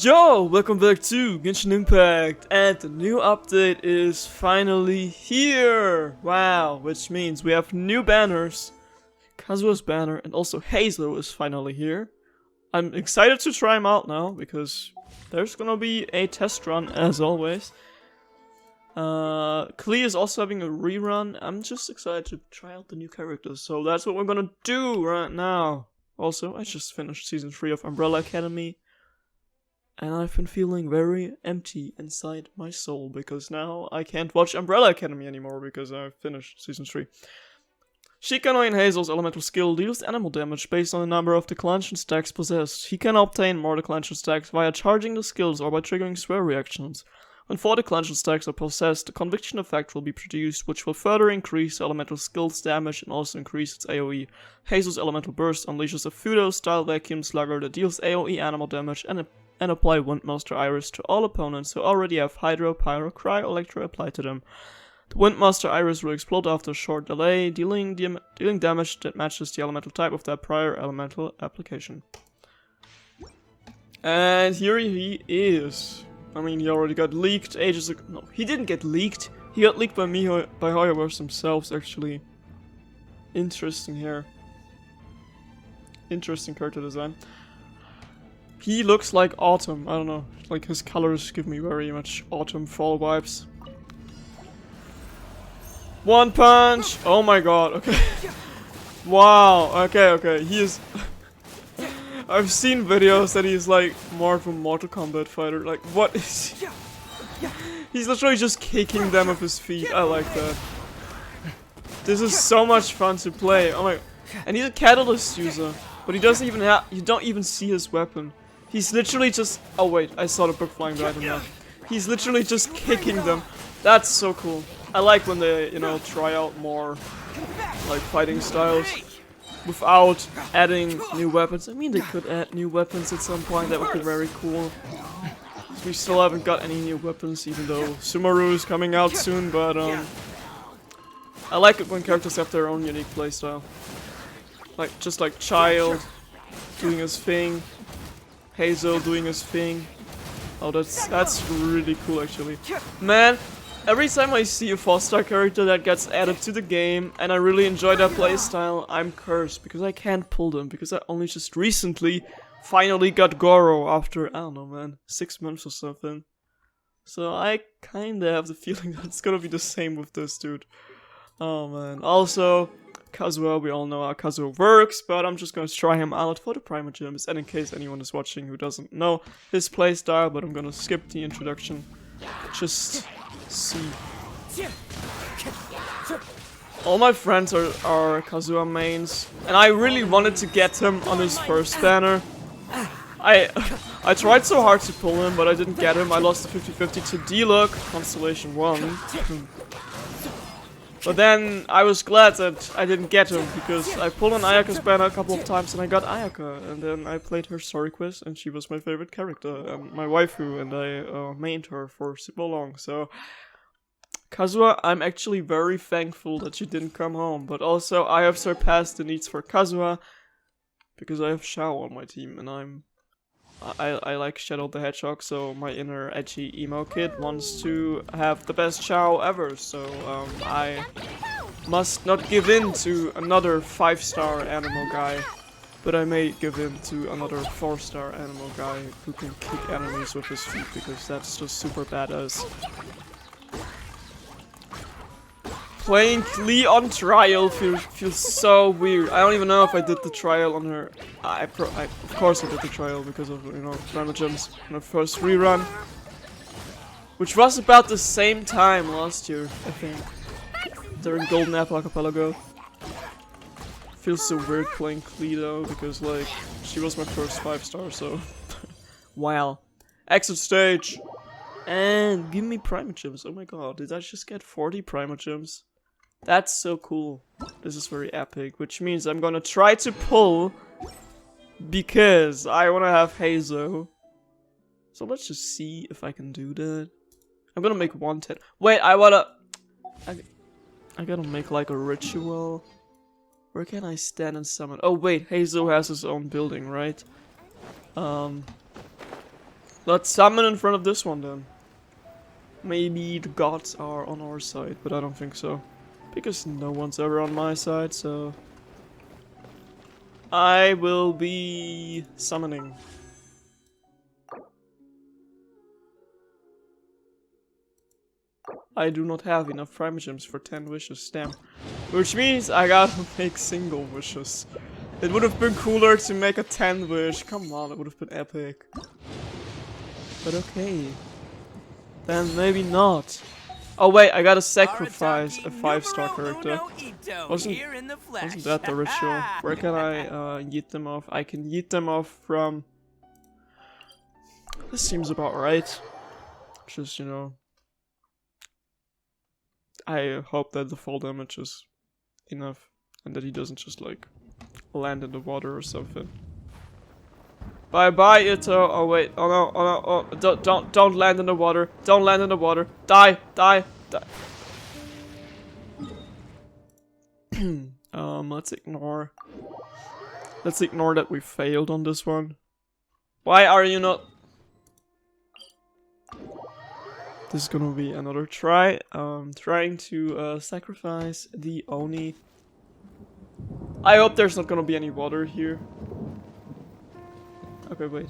Yo, welcome back to Genshin Impact, and the new update is finally here! Wow, which means we have new banners. Kazuha's banner and also HEIZOU is finally here. I'm excited to try them out now, because there's gonna be a test run as always. Klee is also having a rerun. I'm just excited to try out the new characters, so that's what we're gonna do right now. Also, I just finished Season 3 of Umbrella Academy. And I've been feeling very empty inside my soul, because now I can't watch Umbrella Academy anymore, because I've finished Season 3. Shikanoi and HEIZOU's elemental skill deals animal damage based on the number of declension stacks possessed. He can obtain more declension stacks via charging the skills or by triggering swear reactions. When 4 declension stacks are possessed, the conviction effect will be produced, which will further increase the elemental skill's damage and also increase its AoE. HEIZOU's elemental burst unleashes a Fudo-style vacuum slugger that deals AoE animal damage and apply Windmaster Iris to all opponents who already have Hydro, Pyro, Cry, Electro applied to them. The Windmaster Iris will explode after a short delay, dealing damage that matches the elemental type of that prior elemental application. And here he is. I mean, he already got leaked ages ago. No, he didn't get leaked. He got leaked by miHoYo themselves, actually. Interesting here. Interesting character design. He looks like autumn, I don't know, like his colors give me very much autumn fall vibes. One punch! Oh my god, okay. Wow, okay, he is... I've seen videos that he's like more of a Mortal Kombat fighter, like what is he? He's literally just kicking them with his feet, I like that. This is so much fun to play, oh my... And he's a catalyst user, but he doesn't even have... You don't even see his weapon. He's literally just... Oh wait, I saw the book flying by them now. He's literally just kicking them. That's so cool. I like when they, you know, try out more, like, fighting styles without adding new weapons. I mean, they could add new weapons at some point, that would be very cool. We still haven't got any new weapons, even though Sumaru is coming out soon, but, I like it when characters have their own unique playstyle. Like, just like Child doing his thing. HEIZOU doing his thing. Oh, that's really cool actually. Man, every time I see a 4-star character that gets added to the game and I really enjoy their playstyle, I'm cursed because I can't pull them, because I only just recently finally got Goro after, I don't know man, 6 months or something. So I kinda have the feeling that it's gonna be the same with this dude. Oh man. Also, Kazuha, we all know how Kazuha works, but I'm just gonna try him out for the Primogems, and in case anyone is watching who doesn't know his playstyle, but I'm gonna skip the introduction. Just see. All my friends are Kazuha mains, and I really wanted to get him on his first banner. I tried so hard to pull him, but I didn't get him. I lost the 50-50 to D-Look, Constellation 1. But then I was glad that I didn't get him, because I pulled an Ayaka's banner a couple of times and I got Ayaka, and then I played her story quest and she was my favorite character, my waifu, and I mained her for super long. So Kazuha, I'm actually very thankful that you didn't come home, but also I have surpassed the needs for Kazuha because I have Shao on my team, and I like Shadow the Hedgehog, so my inner edgy emo kid wants to have the best Shao ever, so I must not give in to another 5-star animal guy, but I may give in to another 4-star animal guy who can kick enemies with his feet, because that's just super badass. Playing Klee on trial feels so weird. I don't even know if I did the trial on her. Of course I did the trial because of, you know, Primogems on her first rerun, which was about the same time last year, I think, during Golden Apple Archipelago. Feels so weird playing Klee though, because like she was my first 5-star, so wow. Exit stage, and give me Primogems. Oh my god, did I just get 40 Primogems? That's so cool. This is very epic, which means I'm gonna try to pull, because I wanna have HEIZOU. So let's just see if I can do that. I'm gonna make 110. Wait, I gotta make like a ritual. Where can I stand and summon? Oh wait, HEIZOU has his own building, right? Let's summon in front of this one then. Maybe the gods are on our side, but I don't think so. Because no one's ever on my side, so... I will be summoning. I do not have enough primogems for 10 wishes, damn. Which means I gotta make single wishes. It would have been cooler to make a 10 wish. Come on, it would have been epic. But okay. Then maybe not. Oh wait, I gotta sacrifice a 5-star character. Wasn't that the ritual? Where can I yeet them off? I can yeet them off from... This seems about right. Just, you know... I hope that the fall damage is enough. And that he doesn't just like land in the water or something. Bye bye Ito. Oh wait. Oh no. Oh no. Oh don't land in the water. Don't land in the water. Die. Die. Die. Let's ignore. Let's ignore that we failed on this one. Why are you not? This is gonna be another try. Trying to sacrifice the Oni. I hope there's not gonna be any water here. Okay, wait.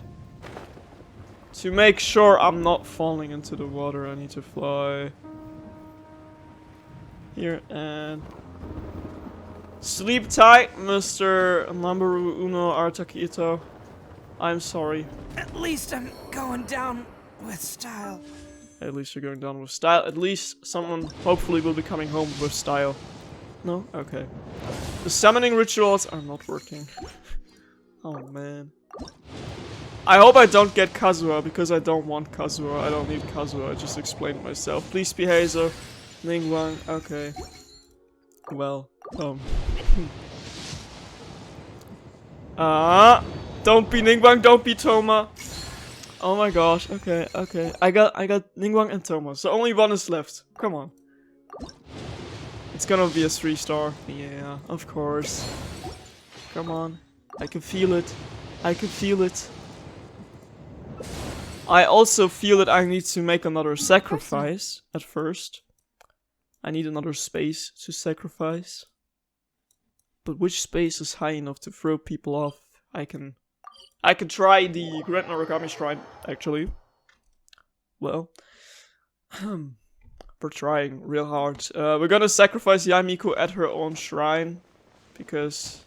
To make sure I'm not falling into the water, I need to fly here and sleep tight, Mr. Nambaru Uno Artakito. I'm sorry. At least I'm going down with style. At least you're going down with style. At least someone hopefully will be coming home with style. No? Okay. The summoning rituals are not working. Oh man. I hope I don't get Kazuha because I don't want Kazuha. I don't need Kazuha. I just explained myself. Please be HEIZOU. Ningguang. Okay. Well. Don't be Ningguang. Don't be Toma. Oh my gosh, okay, okay. I got Ningguang and Toma, so only one is left. Come on. It's gonna be a 3-star. Yeah, of course. Come on. I can feel it. I can feel it. I also feel that I need to make another sacrifice at first. I need another space to sacrifice. But which space is high enough to throw people off? I can try the Grand Narukami Shrine, actually. Well, we're trying real hard. We're gonna sacrifice Yamiko at her own shrine. Because,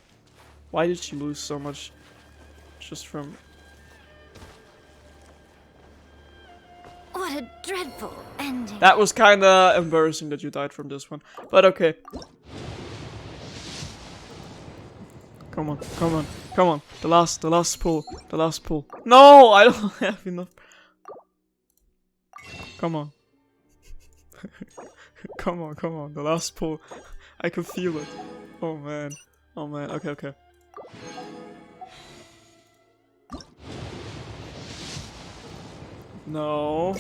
why did she lose so much? Just from... What a dreadful ending. That was kinda embarrassing that you died from this one. But okay. Come on, come on, come on. The last pull, the last pull. No, I don't have enough. Come on. Come on, come on, the last pull. I can feel it. Oh man, okay, okay. No.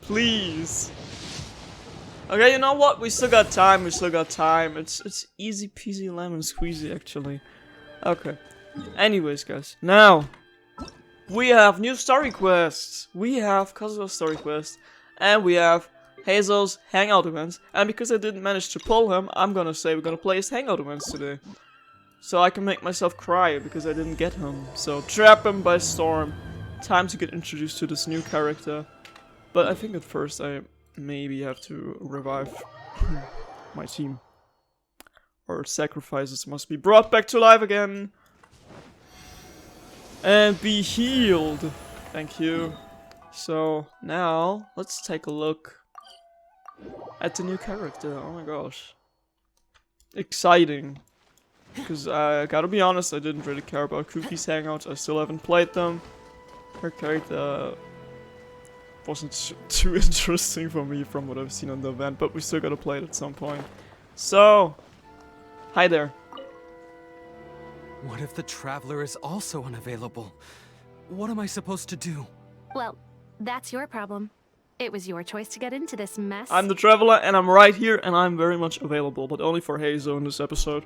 Please. Okay, you know what? We still got time. We still got time. It's easy peasy lemon squeezy actually. Okay. Anyways, guys. Now we have new story quests. We have Kazuha's story quest, and we have HEIZOU's hangout events. And because I didn't manage to pull him, I'm gonna say we're gonna play his hangout events today, so I can make myself cry because I didn't get him. So trap him by storm. Time to get introduced to this new character. But I think at first I maybe have to revive my team. Or sacrifices must be brought back to life again. And be healed. Thank you. So now let's take a look at the new character. Oh my gosh. Exciting. Because I gotta be honest, I didn't really care about Cookie's hangouts. I still haven't played them. Her character wasn't too interesting for me from what I've seen on the event, but we still gotta play it at some point. So, hi there. What if the Traveler is also unavailable? What am I supposed to do? Well, that's your problem. It was your choice to get into this mess. I'm the Traveler, and I'm right here, and I'm very much available, but only for HEIZOU in this episode.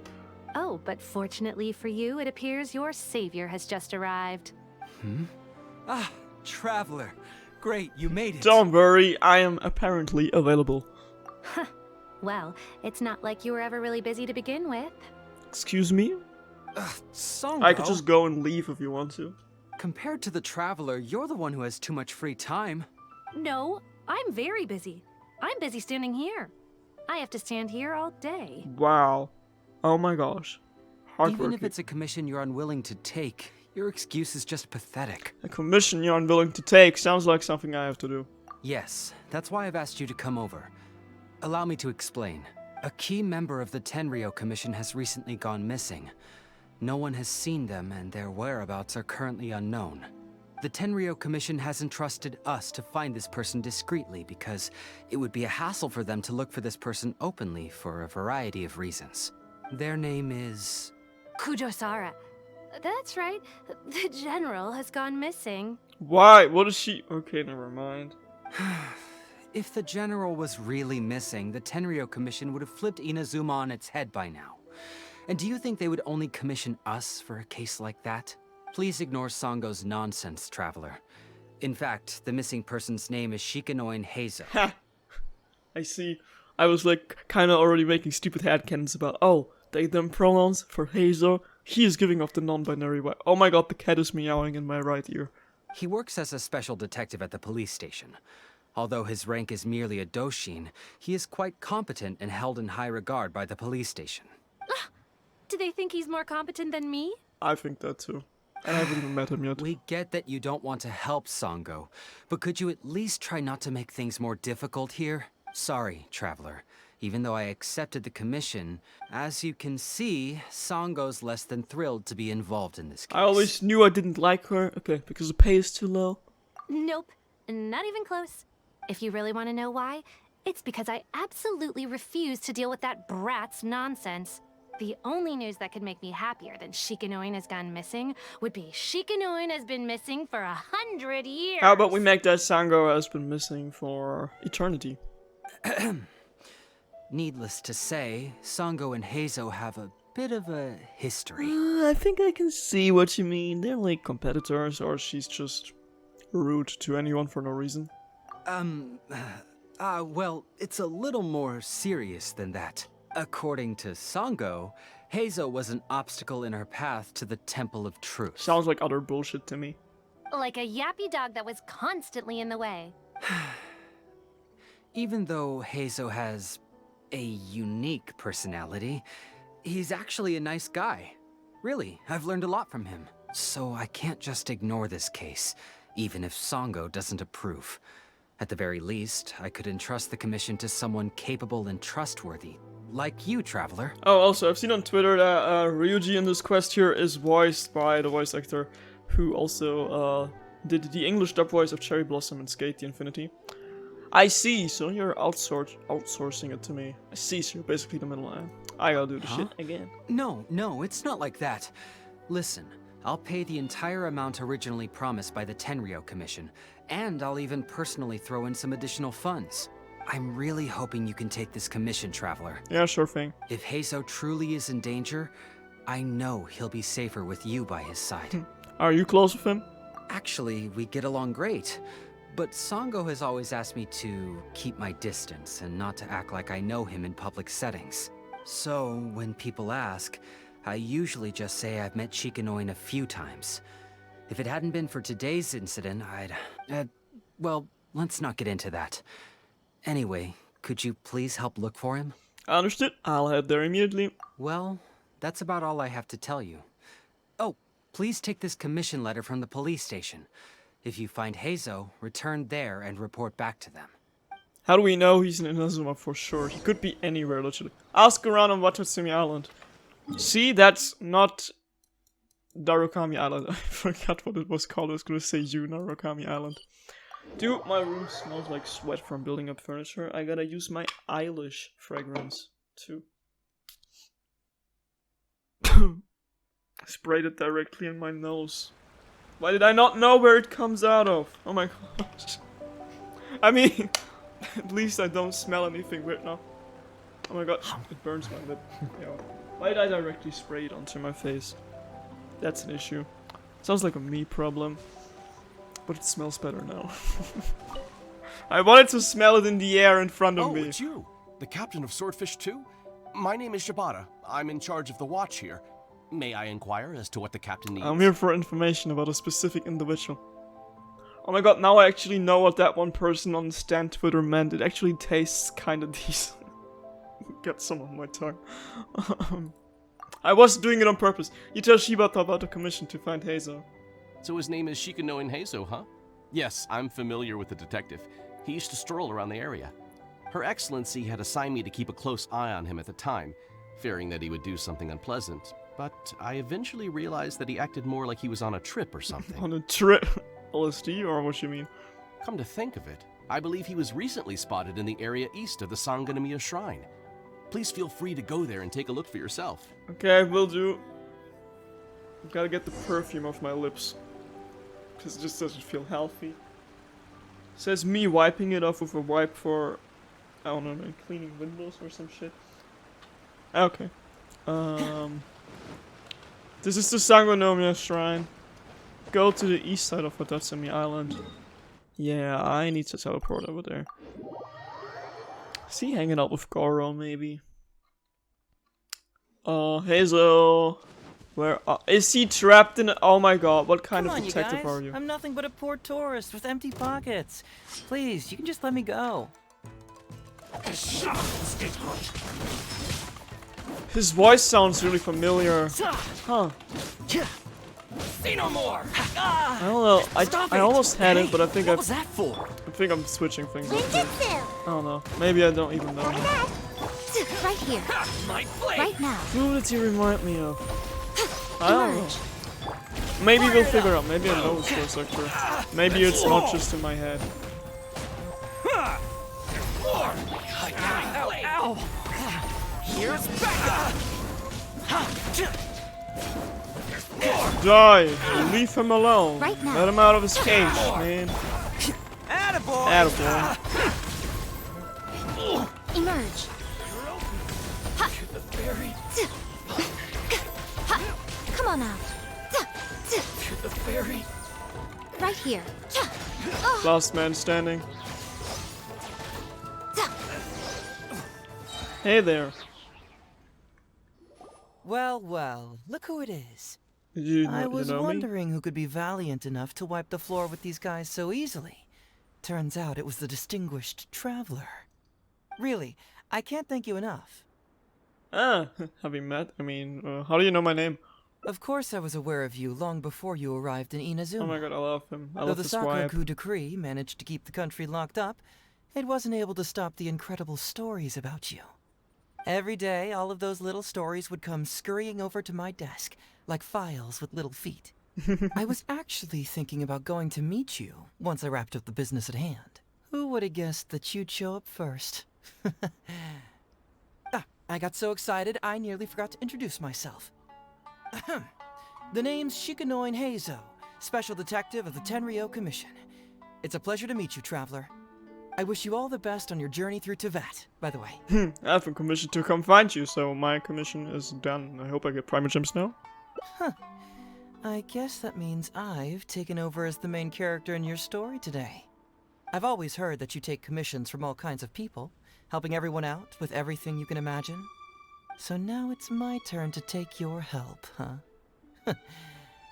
Oh, but fortunately for you, it appears your savior has just arrived. Ah, Traveler. Great, you made it. Don't worry, I am apparently available. Well, it's not like you were ever really busy to begin with. Excuse me? Songo. I could just go and leave if you want to. Compared to the Traveler, you're the one who has too much free time. No, I'm very busy. I'm busy standing here. I have to stand here all day. Wow. Oh my gosh. Hardworking. Even if it's a commission you're unwilling to take, your excuse is just pathetic. A commission you're unwilling to take sounds like something I have to do. Yes, that's why I've asked you to come over. Allow me to explain. A key member of the Tenryou Commission has recently gone missing. No one has seen them, and their whereabouts are currently unknown. The Tenryou Commission has entrusted us to find this person discreetly because it would be a hassle for them to look for this person openly for a variety of reasons. Their name is... Kujosara. That's right. The general has gone missing. Why? What is she? Okay, never mind. If the general was really missing, the Tenryou Commission would have flipped Inazuma on its head by now. And do you think they would only commission us for a case like that? Please ignore Songo's nonsense, Traveler. In fact, the missing person's name is Shikanoin HEIZOU. Ha! I see. I was like, kinda already making stupid headcanons about, oh, they them pronouns for HEIZOU. He is giving off the non-binary vibe. Oh my god, the cat is meowing in my right ear. He works as a special detective at the police station. Although his rank is merely a doshin, he is quite competent and held in high regard by the police station. Do they think he's more competent than me? I think that too. And I haven't even met him yet. We get that you don't want to help Songo, but could you at least try not to make things more difficult here? Sorry, Traveler. Even though I accepted the commission, as you can see, Songo's less than thrilled to be involved in this case. I always knew I didn't like her. Okay, because the pay is too low. Nope, not even close. If you really want to know why, it's because I absolutely refuse to deal with that brat's nonsense. The only news that could make me happier than Shikanoin has gone missing would be Shikanoin has been missing for 100 years. How about we make that Sango has been missing for eternity? Needless to say, Songo and HEIZOU have a bit of a history. I think I can see what you mean. They're like competitors, or she's just rude to anyone for no reason. Well, it's a little more serious than that. According to Songo, HEIZOU was an obstacle in her path to the Temple of Truth. Sounds like utter bullshit to me. Like a yappy dog that was constantly in the way. Even though HEIZOU has a unique personality, he's actually a nice guy. Really, I've learned a lot from him. So I can't just ignore this case, even if Songo doesn't approve. At the very least, I could entrust the commission to someone capable and trustworthy, like you, Traveler. Oh, also, I've seen on Twitter that Ryuji in this quest here is voiced by the voice actor who also did the English dub voice of Cherry Blossom in Skate the Infinity. I see, so you're outsourcing it to me. I see, so you're basically the middleman. I gotta do the shit again. No, it's not like that. Listen, I'll pay the entire amount originally promised by the Tenryou Commission, and I'll even personally throw in some additional funds. I'm really hoping you can take this commission, Traveler. Yeah, sure thing. If HEIZOU truly is in danger, I know he'll be safer with you by his side. Are you close with him? Actually, we get along great. But Songo has always asked me to keep my distance and not to act like I know him in public settings. So, when people ask, I usually just say I've met Shikanoin a few times. If it hadn't been for today's incident, well, let's not get into that. Anyway, could you please help look for him? Understood. I'll head there immediately. Well, that's about all I have to tell you. Oh, please take this commission letter from the police station. If you find HEIZOU, return there and report back to them. How do we know he's in Inazuma for sure? He could be anywhere, literally. Ask around on Watatsumi Island. See, that's not Narukami Island. I forgot what it was called. I was gonna say Narukami Island. Dude, my room smells like sweat from building up furniture. I gotta use my Eilish fragrance, too. Sprayed it directly in my nose. Why did I not know where it comes out of? Oh my gosh. I mean, at least I don't smell anything weird now. Oh my god, it burns my lip. Yo. Why did I directly spray it onto my face? That's an issue. Sounds like a me problem. But it smells better now. I wanted to smell it in the air in front of Oh, me. it's you, the captain of Swordfish 2? My name is Shibata. I'm in charge of the watch here. May I inquire as to what the captain needs? I'm here for information about a specific individual. Oh my god, now I actually know what that one person on the stand Twitter meant. It actually tastes kinda decent. Got some on my tongue. I wasn't doing it on purpose. You tell Shibata about the commission to find HEIZOU. So his name is Shikano HEIZOU, huh? Yes, I'm familiar with the detective. He used to stroll around the area. Her Excellency had assigned me to keep a close eye on him at the time, fearing that he would do something unpleasant. But I eventually realized that he acted more like he was on a trip or something. On a trip? LSD or what you mean? Come to think of it, I believe he was recently spotted in the area east of the Sanganamiya Shrine. Please feel free to go there and take a look for yourself. Okay, will do. Gotta get the perfume off my lips. Because it just doesn't feel healthy. Says me wiping it off with a wipe for, I don't know, man, cleaning windows or some shit. Okay. This is the Sangonomiya Shrine. Go to the east side of Watatsumi Island. Yeah, I need to teleport over there. Is he hanging out with Goro, maybe? HEIZOU. Where is he trapped in? Oh my god, what kind Come of on, detective you guys. are you? I'm nothing but a poor tourist with empty pockets. Please, you can just let me go. His voice sounds really familiar. Huh. Say no more. I don't know. I almost had it, but I think What was that for? I think I'm switching things. Up. Ninjutsu! I don't know. Maybe I don't even know. Right here. My blade. Right now. Who did he remind me of? I don't know. Maybe we'll figure out. Maybe I know his voice actor. Maybe it's not just in my head. Ow! Here's back. Die! Leave him alone. Right now. Let him out of his cage, man. Attaboy. Attaboy. Emerge. Come on out. Right here. Last man standing. Hey there. Well, well, look who it is. You I was know me? wondering who could be valiant enough to wipe the floor with these guys so easily. Turns out it was the distinguished traveler. Really, I can't thank you enough. Ah, have we met? I mean, how do you know my name? Of course I was aware of you long before you arrived in Inazuma. Oh my god, I love him. I Though love the his Sakura wife. coup decree managed to keep the country locked up, it wasn't able to stop the incredible stories about you. Every day, all of those little stories would come scurrying over to my desk, like files with little feet. I was actually thinking about going to meet you once I wrapped up the business at hand. Who would have guessed that you'd show up first? I got so excited I nearly forgot to introduce myself. Ahem. The name's Shikano HEIZOU, Special Detective of the Tenryou Commission. It's a pleasure to meet you, Traveler. I wish you all the best on your journey through Teyvat, by the way. I've been commissioned to come find you, so my commission is done. I hope I get Primer Gems now. Huh. I guess that means I've taken over as the main character in your story today. I've always heard that you take commissions from all kinds of people, helping everyone out with everything you can imagine. So now it's my turn to take your help, huh?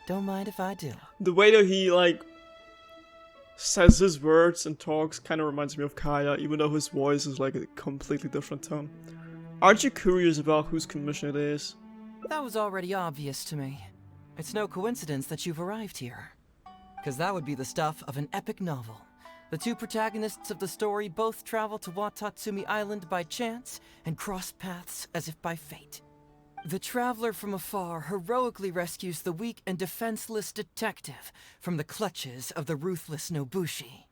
Don't mind if I do. The way that he, like, says his words and talks kind of reminds me of Kaya, even though his voice is, like, a completely different tone. Aren't you curious about whose commission it is? That was already obvious to me. It's no coincidence that you've arrived here. Because that would be the stuff of an epic novel. The two protagonists of the story both travel to Watatsumi Island by chance and cross paths as if by fate. The traveler from afar heroically rescues the weak and defenseless detective from the clutches of the ruthless Nobushi.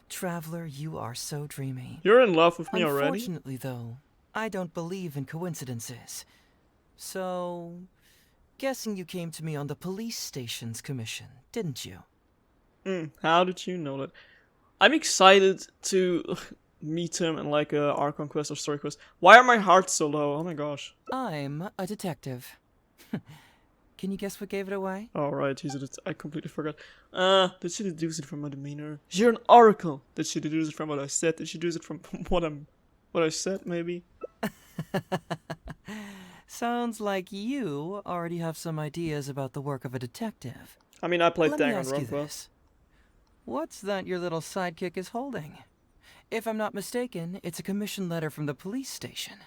Traveler, you are so dreamy. You're in love with me already? Unfortunately, though, I don't believe in coincidences. So, guessing you came to me on the police station's commission, didn't you? How did you know that? I'm excited to meet him in like a Archon quest or story quest. Why are my hearts so low? Oh my gosh. I'm a detective. Can you guess what gave it away? Alright, I completely forgot. Did she deduce it from my demeanor? You're an oracle! Did she deduce it from what I said? Did she deduce it from what I said, maybe? Sounds like you already have some ideas about the work of a detective. I mean, I played Let me ask you Danganronpa. this. What's that your little sidekick is holding? If I'm not mistaken, it's a commission letter from the police station.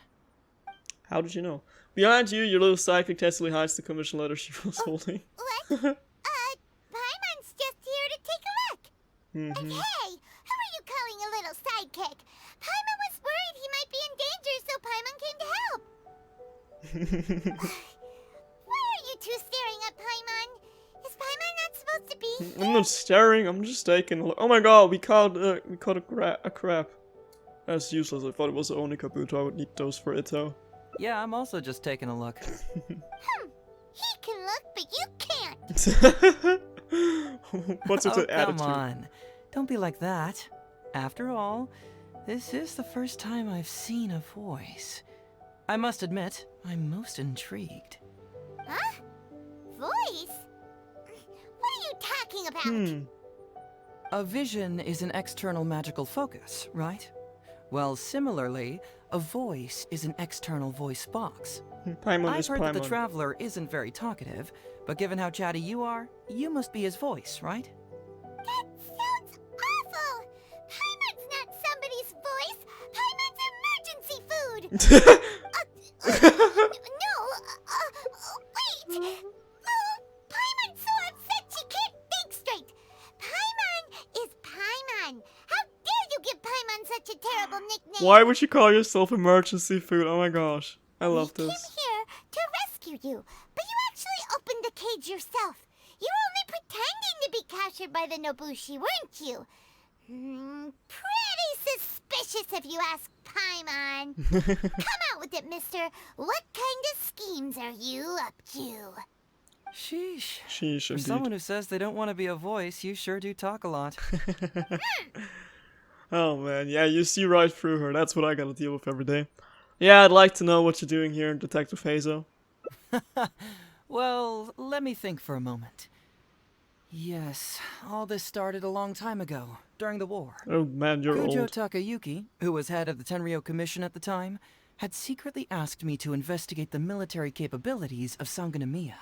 How did you know? Behind you, your little sidekick testily hides the commission letter she was holding. What? Paimon's just here to take a look. And hey, who are you calling a little sidekick? Paimon was worried he might be in danger, so Paimon came to help. Why are you two staring at Paimon? Is Paimon not supposed to be here? I'm not staring, I'm just taking a look. Oh my god, we caught a crab. That's useless, I thought it was the only Kabuto, I would need those for Itto. Yeah, I'm also just taking a look. He can look, but you can't. What's with Oh, the attitude? come on. Don't be like that. After all, this is the first time I've seen a voice. I must admit, I'm most intrigued. Huh? Voice? What are you talking about? A vision is an external magical focus, right? Well, similarly, a voice is an external voice box. Paimon I've is heard that the Paimon. Traveler isn't very talkative, but given how chatty you are, you must be his voice, right? That sounds awful. Paimon's not somebody's voice. Paimon's emergency food. No, wait. Paimon's so upset she can't think straight. Paimon is Paimon. How dare you give Paimon such a terrible nickname? Why would you call yourself emergency food? Oh my gosh. I love We this. came here to rescue you, but you actually opened the cage yourself. You were only pretending to be captured by the Nobushi, weren't you? Pretty suspicious if you ask Paimon. Come out with it, mister. What kind of schemes are you up to? Sheesh. Sheesh, For indeed. someone who says they don't want to be a voice, you sure do talk a lot. Oh man, yeah, you see right through her. That's what I gotta deal with every day. Yeah, I'd like to know what you're doing here, Detective HEIZOU. Well, let me think for a moment. Yes, all this started a long time ago, during the war. Oh man, you're Kujo old. Takayuki, who was head of the Tenryou Commission at the time, had secretly asked me to investigate the military capabilities of Sangonomiya.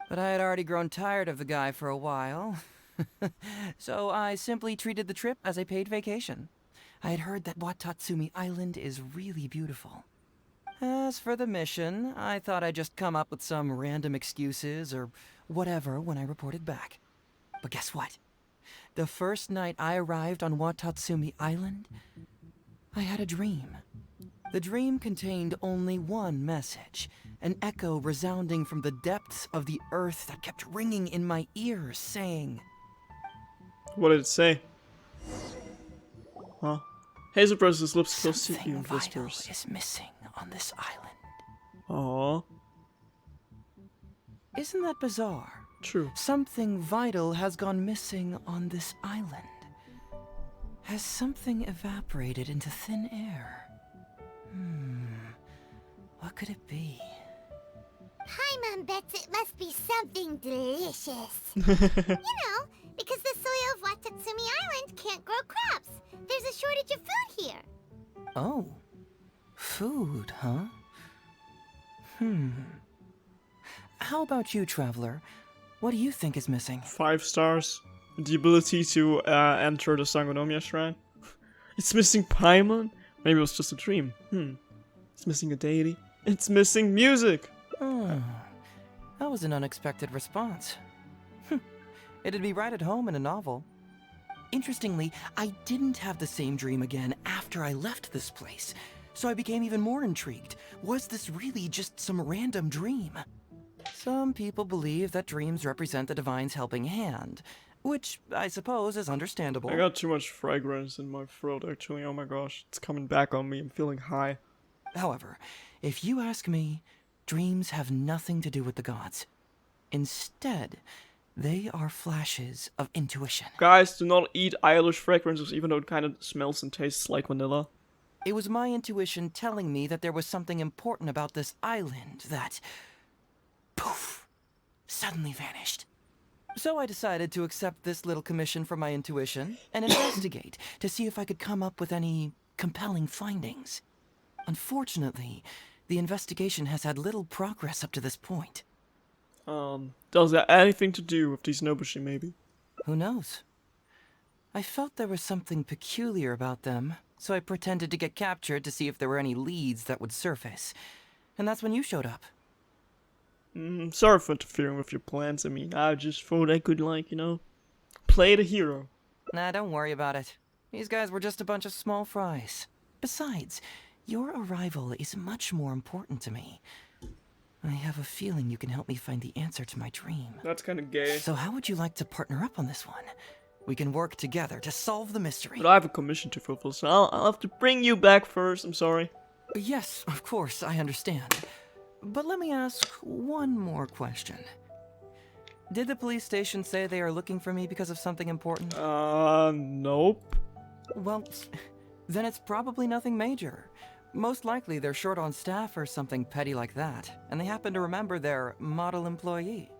But I had already grown tired of the guy for a while, so I simply treated the trip as a paid vacation. I had heard that Watatsumi Island is really beautiful. As for the mission, I thought I'd just come up with some random excuses or whatever when I reported back. But guess what? The first night I arrived on Watatsumi Island, I had a dream. The dream contained only one message, an echo resounding from the depths of the earth that kept ringing in my ears, saying, What did it say? Huh? HEIZOU presses his lips close to you "Something and vital whispers. is missing on this island." Aww. Isn't that bizarre? True. Something vital has gone missing on this island. Has something evaporated into thin air? What could it be? Paimon bets it must be something delicious. Because the soil of Watatsumi Island can't grow crops. There's a shortage of food here. Oh, food, huh? How about you, Traveler? What do you think is missing? 5 stars. The ability to enter the Sangonomiya Shrine. It's missing Paimon? Maybe it was just a dream. It's missing a deity. It's missing music! That was an unexpected response. It'd be right at home in a novel. Interestingly, I didn't have the same dream again after I left this place, so I became even more intrigued. Was this really just some random dream? Some people believe that dreams represent the divine's helping hand, which I suppose is understandable. I got too much fragrance in my throat actually, oh my gosh. It's coming back on me, I'm feeling high. However, if you ask me, dreams have nothing to do with the gods. Instead, they are flashes of intuition. Guys, do not eat Eilish fragrances even though it kind of smells and tastes like vanilla. It was my intuition telling me that there was something important about this island that... Poof! suddenly vanished. So I decided to accept this little commission from my intuition and investigate to see if I could come up with any compelling findings. Unfortunately, the investigation has had little progress up to this point. Does that have anything to do with these Nobushi, maybe? Who knows? I felt there was something peculiar about them, so I pretended to get captured to see if there were any leads that would surface. And that's when you showed up. Sorry for interfering with your plans. I mean, I just thought I could, like, you know, play the hero. Nah, don't worry about it. These guys were just a bunch of small fries. Besides, your arrival is much more important to me. I have a feeling you can help me find the answer to my dream. That's kind of gay. So how would you like to partner up on this one? We can work together to solve the mystery. But I have a commission to fulfill, so I'll have to bring you back first. I'm sorry. Yes, of course, I understand. But let me ask one more question. Did the police station say they are looking for me because of something important? Nope. Well, then it's probably nothing major. Most likely they're short on staff or something petty like that, and they happen to remember their model employee.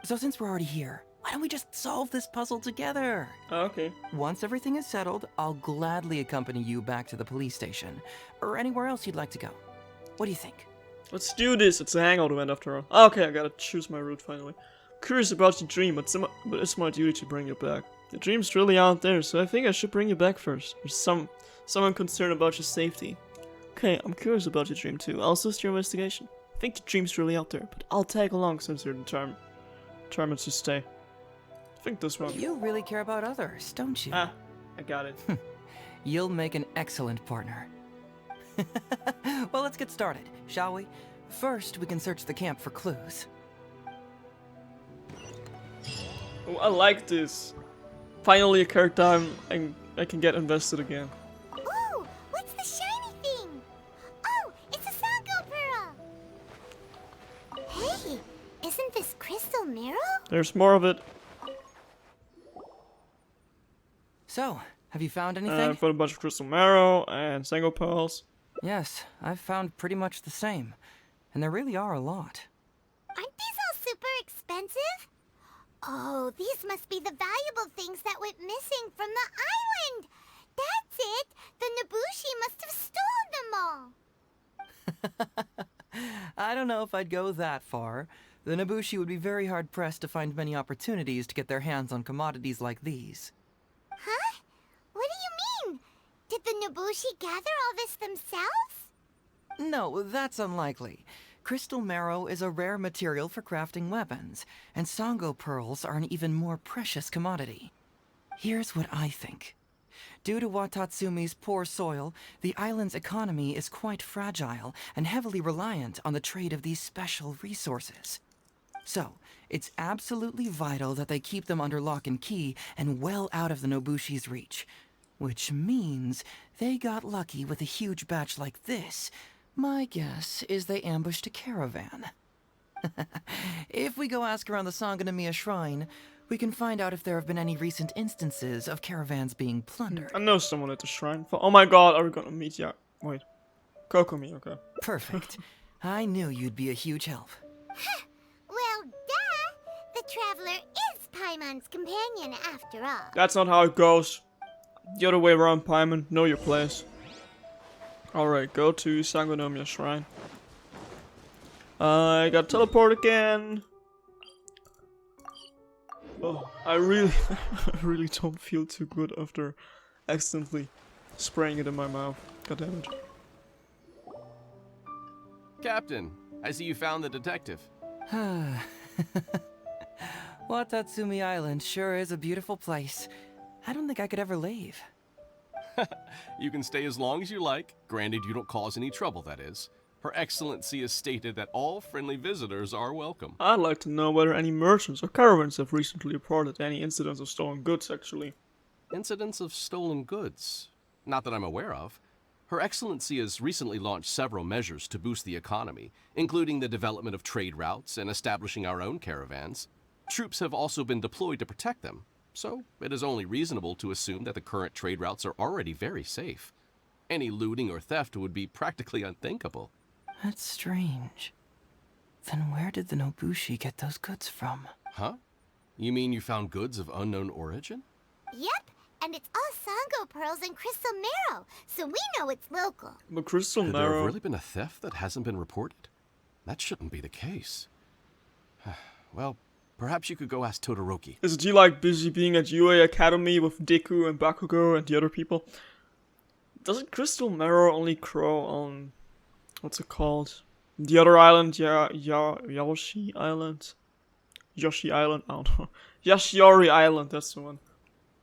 So since we're already here, why don't we just solve this puzzle together? Okay. Once everything is settled, I'll gladly accompany you back to the police station, or anywhere else you'd like to go. What do you think? Let's do this. It's a hangout event after all. Okay, I gotta choose my route finally. Curious about your dream, but it's my duty to bring you back. The dream's really out there, so I think I should bring you back first. There's someone concerned about your safety. Okay, I'm curious about your dream too. I'll assist your investigation. I think the dream's really out there, but I'll tag along since you're determined to stay. I think this one. You really care about others, don't you? Ah, I got it. You'll make an excellent partner. Well, let's get started, shall we? First, we can search the camp for clues. Oh, I like this. Finally a character I can get invested again. Ooh, what's the shiny thing? Oh, it's a Sango Pearl. Hey, isn't this crystal mirror? There's more of it. So, have you found anything? I found a bunch of crystal marrow and Sango pearls. Yes, I've found pretty much the same. And there really are a lot. Aren't these all super expensive? Oh, these must be the valuable things that went missing from the island. That's it. The Nobushi must have stolen them all. I don't know if I'd go that far. The Nobushi would be very hard-pressed to find many opportunities to get their hands on commodities like these. Huh? What do you mean? Did the Nobushi gather all this themselves? No, that's unlikely. Crystal marrow is a rare material for crafting weapons, and Sango pearls are an even more precious commodity. Here's what I think. Due to Watatsumi's poor soil, the island's economy is quite fragile and heavily reliant on the trade of these special resources. So, it's absolutely vital that they keep them under lock and key and well out of the Nobushi's reach. Which means they got lucky with a huge batch like this. My guess is they ambushed a caravan. If we go ask around the Sangonomiya Shrine, we can find out if there have been any recent instances of caravans being plundered. I know someone at the shrine. Oh my god, are we gonna meet? Yeah, wait. Kokomi, okay. Perfect. I knew you'd be a huge help. Well, duh! The traveler is Paimon's companion after all. That's not how it goes. The other way around, Paimon. Know your place. Alright, go to Sangonomiya Shrine. I got teleport again. Oh, I really don't feel too good after accidentally spraying it in my mouth. God damn it. Captain, I see you found the detective. Watatsumi Island sure is a beautiful place. I don't think I could ever leave. You can stay as long as you like, granted you don't cause any trouble, that is. Her Excellency has stated that all friendly visitors are welcome. I'd like to know whether any merchants or caravans have recently reported any incidents of stolen goods, actually. Incidents of stolen goods? Not that I'm aware of. Her Excellency has recently launched several measures to boost the economy, including the development of trade routes and establishing our own caravans. Troops have also been deployed to protect them, so it is only reasonable to assume that the current trade routes are already very safe. Any looting or theft would be practically unthinkable. That's strange. Then where did the Nobushi get those goods from? Huh? You mean you found goods of unknown origin? Yep, and it's all Sango pearls and crystal marrow, so we know it's local. But crystal Could there have marrow. really been a theft that hasn't been reported? That shouldn't be the case. Well, perhaps you could go ask Todoroki. Isn't he like busy being at UA Academy with Deku and Bakugo and the other people? Doesn't crystal marrow only grow on, what's it called? The other island, Yoshi Island? Yoshi Island, I don't know. Yashiori Island, that's the one.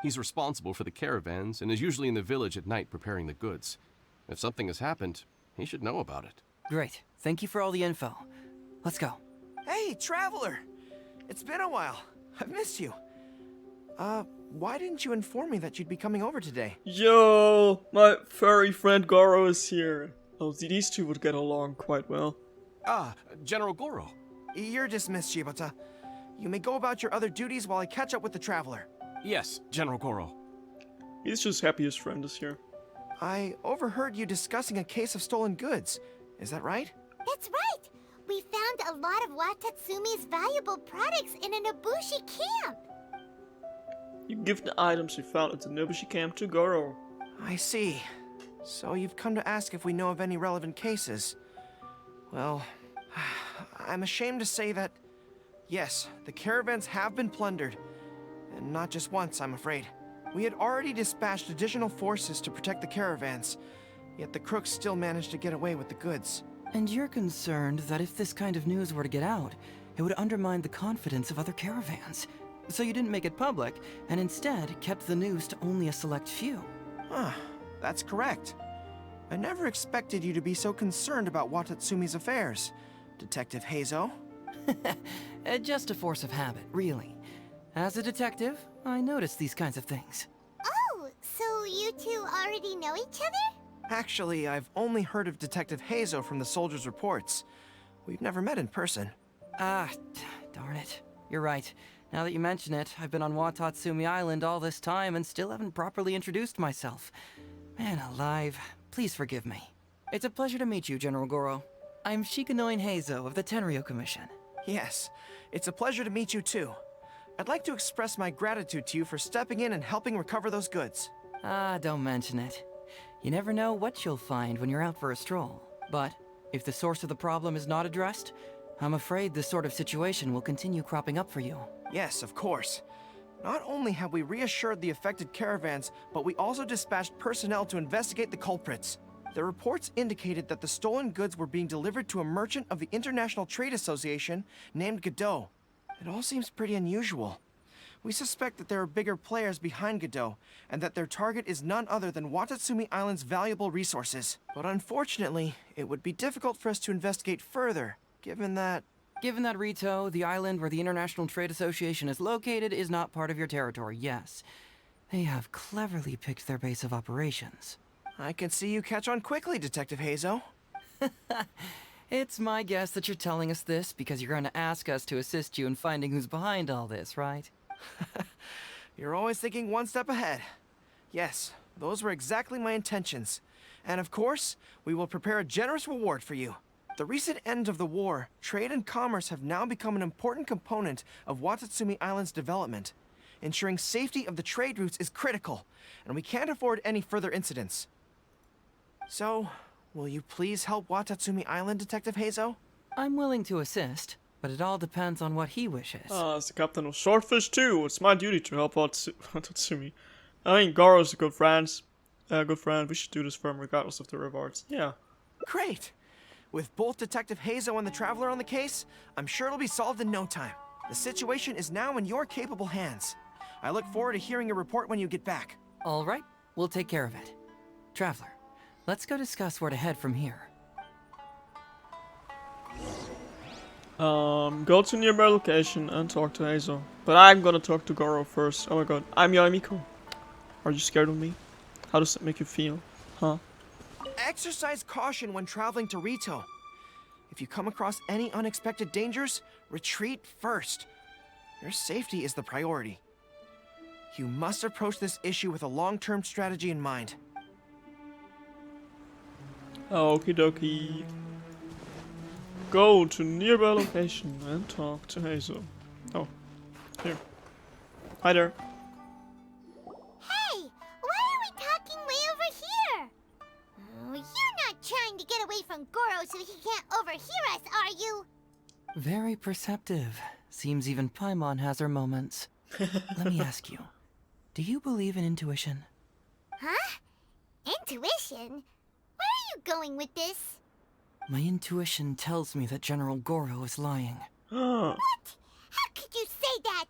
He's responsible for the caravans and is usually in the village at night preparing the goods. If something has happened, he should know about it. Great. Thank you for all the info. Let's go. Hey, Traveler! It's been a while. I've missed you. Why didn't you inform me that you'd be coming over today? Yo, my furry friend Goro is here. Oh, these two would get along quite well. Ah, General Goro. You're dismissed, Shibata. You may go about your other duties while I catch up with the Traveler. Yes, General Goro. He's just happy his friend is here. I overheard you discussing a case of stolen goods. Is that right? That's right! We found a lot of Watatsumi's valuable products in a Nobushi camp! You give the items you found at the Nobushi camp to Goro. I see. So you've come to ask if we know of any relevant cases. Well, I'm ashamed to say that, yes, the caravans have been plundered. And not just once, I'm afraid. We had already dispatched additional forces to protect the caravans, yet the crooks still managed to get away with the goods. And you're concerned that if this kind of news were to get out, it would undermine the confidence of other caravans. So you didn't make it public, and instead kept the news to only a select few. Huh, that's correct. I never expected you to be so concerned about Watatsumi's affairs, Detective HEIZOU. Just a force of habit, really. As a detective, I notice these kinds of things. Oh, so you two already know each other? Actually, I've only heard of Detective HEIZOU from the soldiers' reports. We've never met in person. Ah, darn it. You're right. Now that you mention it, I've been on Watatsumi Island all this time and still haven't properly introduced myself. Man alive, please forgive me. It's a pleasure to meet you, General Goro. I'm Shikanoin HEIZOU of the Tenryou Commission. Yes, it's a pleasure to meet you too. I'd like to express my gratitude to you for stepping in and helping recover those goods. Ah, don't mention it. You never know what you'll find when you're out for a stroll. But if the source of the problem is not addressed, I'm afraid this sort of situation will continue cropping up for you. Yes, of course. Not only have we reassured the affected caravans, but we also dispatched personnel to investigate the culprits. The reports indicated that the stolen goods were being delivered to a merchant of the International Trade Association named Godot. It all seems pretty unusual. We suspect that there are bigger players behind Godot, and that their target is none other than Watatsumi Island's valuable resources. But unfortunately, it would be difficult for us to investigate further, given that Rito, the island where the International Trade Association is located, is not part of your territory, yes. They have cleverly picked their base of operations. I can see you catch on quickly, Detective HEIZOU. It's my guess that you're telling us this because you're going to ask us to assist you in finding who's behind all this, right? You're always thinking one step ahead. Yes, those were exactly my intentions. And of course, we will prepare a generous reward for you. The recent end of the war, trade and commerce have now become an important component of Watatsumi Island's development. Ensuring safety of the trade routes is critical, and we can't afford any further incidents. So, will you please help Watatsumi Island, Detective HEIZOU? I'm willing to assist, but it all depends on what he wishes. As the captain of Swordfish too, it's my duty to help out Tatsumi. I mean, Goro's a good friend. We should do this for him regardless of the rewards. Yeah. Great! With both Detective HEIZOU and the Traveler on the case, I'm sure it'll be solved in no time. The situation is now in your capable hands. I look forward to hearing your report when you get back. All right, we'll take care of it. Traveler, let's go discuss where to head from here. Go to nearby location and talk to HEIZOU. But I'm gonna talk to Goro first. Oh my god, I'm Yaimiko. Are you scared of me? How does it make you feel? Huh? Exercise caution when traveling to Rito. If you come across any unexpected dangers, retreat first. Your safety is the priority. You must approach this issue with a long-term strategy in mind. Okie dokie. Go to nearby location and talk to HEIZOU. Oh, here. Hi there. Hey, why are we talking way over here? Oh, you're not trying to get away from Goro so he can't overhear us, are you? Very perceptive. Seems even Paimon has her moments. Let me ask you, do you believe in intuition? Huh? Intuition? Where are you going with this? My intuition tells me that General Goro is lying. What? How could you say that?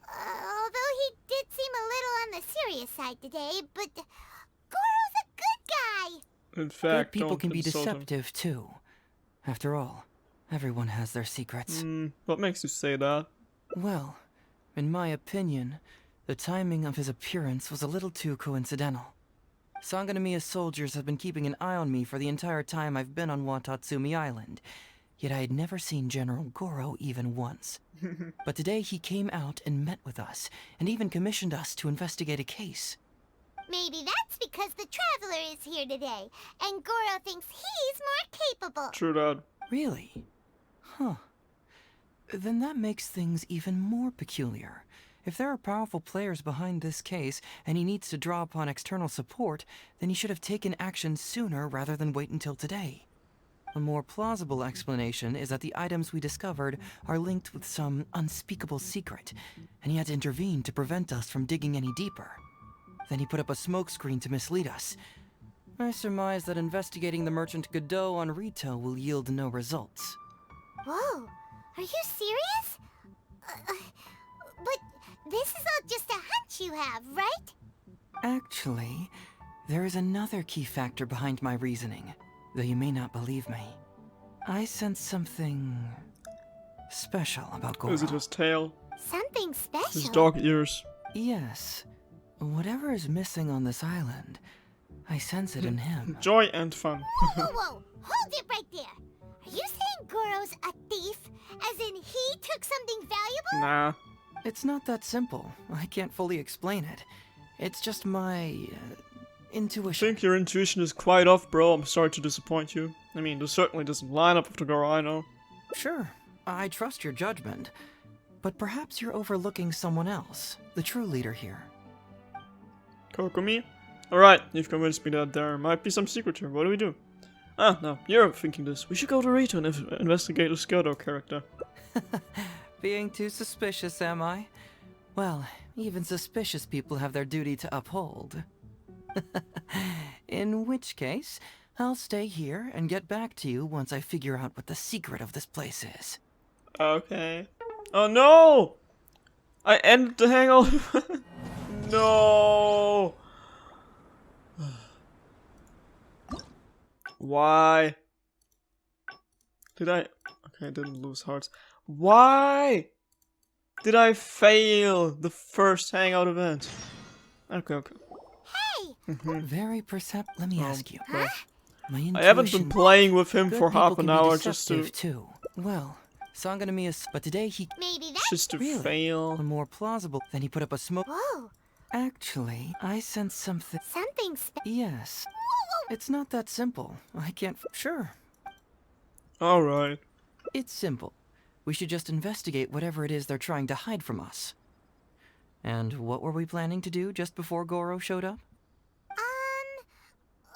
Although he did seem a little on the serious side today, but Goro's a good guy. In fact, Good people don't can be consult him. deceptive too. After all, everyone has their secrets. What makes you say that? Well, in my opinion, the timing of his appearance was a little too coincidental. Sangonomiya's soldiers have been keeping an eye on me for the entire time I've been on Watatsumi Island, yet I had never seen General Goro even once. But today he came out and met with us, and even commissioned us to investigate a case. Maybe that's because the Traveler is here today, and Goro thinks he's more capable. True that. Really? Huh. Then that makes things even more peculiar. If there are powerful players behind this case, and he needs to draw upon external support, then he should have taken action sooner rather than wait until today. A more plausible explanation is that the items we discovered are linked with some unspeakable secret, and he had to intervene to prevent us from digging any deeper. Then he put up a smokescreen to mislead us. I surmise that investigating the merchant Godot on Rito will yield no results. Whoa, are you serious? But this is all just a hunch you have, right? Actually, there is another key factor behind my reasoning, though you may not believe me. I sense something special about Goro. Is it his tail? Something special? His dog ears? Yes. Whatever is missing on this island, I sense it in him. Joy and fun. Whoa, hold it right there. Are you saying Goro's a thief? As in he took something valuable? Nah. It's not that simple. I can't fully explain it. It's just my I intuition. think your intuition is quite off, bro. I'm sorry to disappoint you. I mean, this certainly doesn't line up with the Goro I know. Sure, I trust your judgment. But perhaps you're overlooking someone else, the true leader here. Kokomi? Alright, you've convinced me that there might be some secret here. What do we do? Ah, no, you're thinking this. We should go to Rito and investigate the Skodo character. Being too suspicious, am I? Well, even suspicious people have their duty to uphold. In which case, I'll stay here and get back to you once I figure out what the secret of this place is. Okay. Oh no! I ended the hangout. No! Why? Did I? Okay, I didn't lose hearts. Why did I fail the first hangout event? Okay. Hey! Very Let me ask you. Huh? My I haven't been intuition- playing with him Good for half people an can be hour just to deceptive too. Well, Sangonomiya, but today he Maybe that's... Really? fail. more plausible. Then he put up a smoke. Whoa, Actually, I sense something. something Yes. It's not that simple. I can't. Sure. Alright. It's simple. We should just investigate whatever it is they're trying to hide from us. And what were we planning to do just before Goro showed up?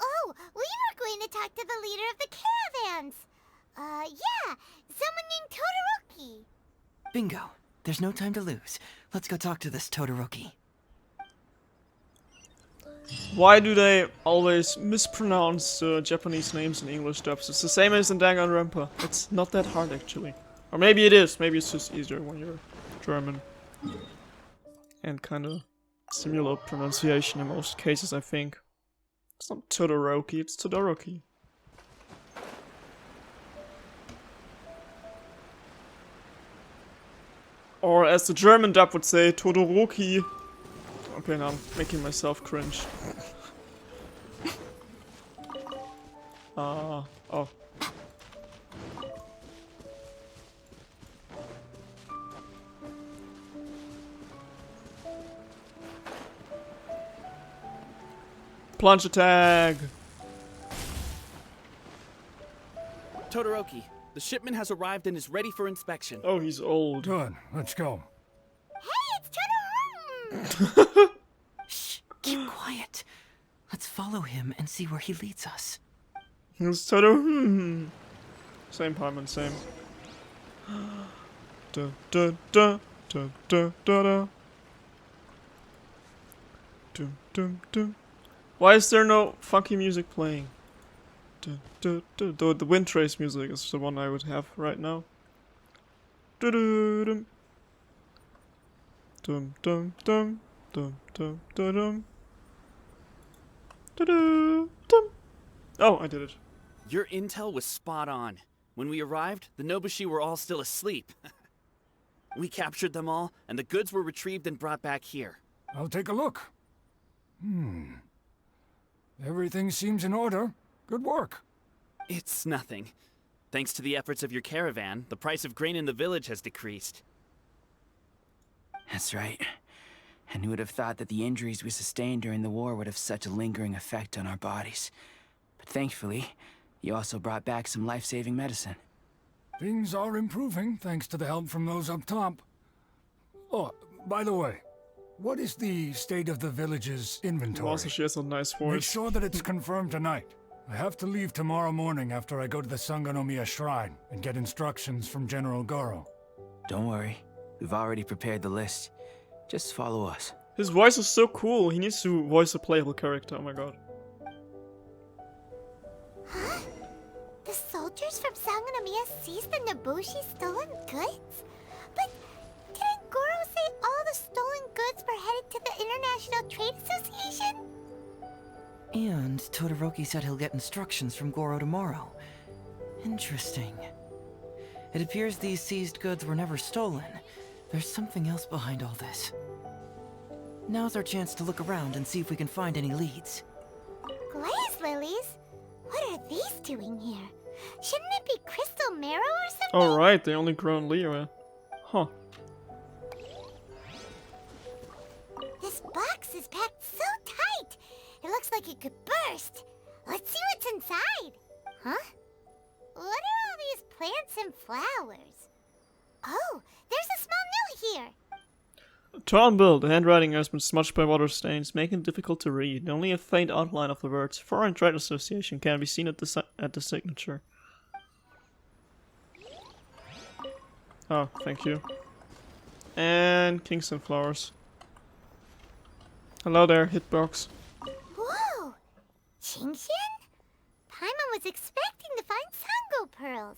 Oh, we were going to talk to the leader of the caravans. Yeah, someone named Todoroki. Bingo. There's no time to lose. Let's go talk to this Todoroki. Why do they always mispronounce Japanese names in English dubs? It's the same as in Danganronpa. It's not that hard actually. Or maybe it is. Maybe it's just easier when you're German. And kinda similar pronunciation in most cases, I think. It's not Todoroki, it's Todoroki. Or as the German dub would say, Todoroki. Okay, now I'm making myself cringe. Oh. Plunge attack! Todoroki, The shipment has arrived and is ready for inspection. Oh, he's old. Good, let's go. Hey, it's Totoro! Shh, keep quiet. Let's follow him and see where he leads us. It's Totoro. Same Paimon, same. Da da da da da da da. Dum dum dum. Why is there no funky music playing? The wind trace music is the one I would have right now. Dum dum dum dum dum dum dum dum dum. Oh, I did it. Your intel was spot on. When we arrived, the Nobushi were all still asleep. We captured them all, and the goods were retrieved and brought back here. I'll take a look. Everything seems in order. Good work. It's nothing. Thanks to the efforts of your caravan, the price of grain in the village has decreased. That's right. And who would have thought that the injuries we sustained during the war would have such a lingering effect on our bodies? But thankfully, you also brought back some life-saving medicine. Things are improving thanks to the help from those up top. Oh, by the way, what is the state of the village's inventory? Also, she has a nice Make voice. sure that it's confirmed tonight. I have to leave tomorrow morning after I go to the Sangonomiya Shrine and get instructions from General Goro. Don't worry, we've already prepared the list. Just follow us. His voice is so cool. He needs to voice a playable character. Oh my god. Huh? The soldiers from Sangonomiya seized the Nobushi stolen goods? But didn't Goro say all the stolen goods were headed to the International Trade Association? And Todoroki said he'll get instructions from Goro tomorrow. Interesting. It appears these seized goods were never stolen. There's something else behind all this. Now's our chance to look around and see if we can find any leads. Glaze lilies? What are these doing here? Shouldn't it be crystal marrow or something? Oh right, they only grow in Liyue. Huh. This box is packed so tight. It looks like it could burst. Let's see what's inside. Huh? What are all these plants and flowers? Oh, there's a small note here. Torn bill. The handwriting has been smudged by water stains, making it difficult to read. Only a faint outline of the words Foreign Trade Association can be seen at the signature. Oh, thank you. And Kingston flowers. Hello there, hitbox. Whoa! Chingshin? Paimon was expecting to find Sango pearls.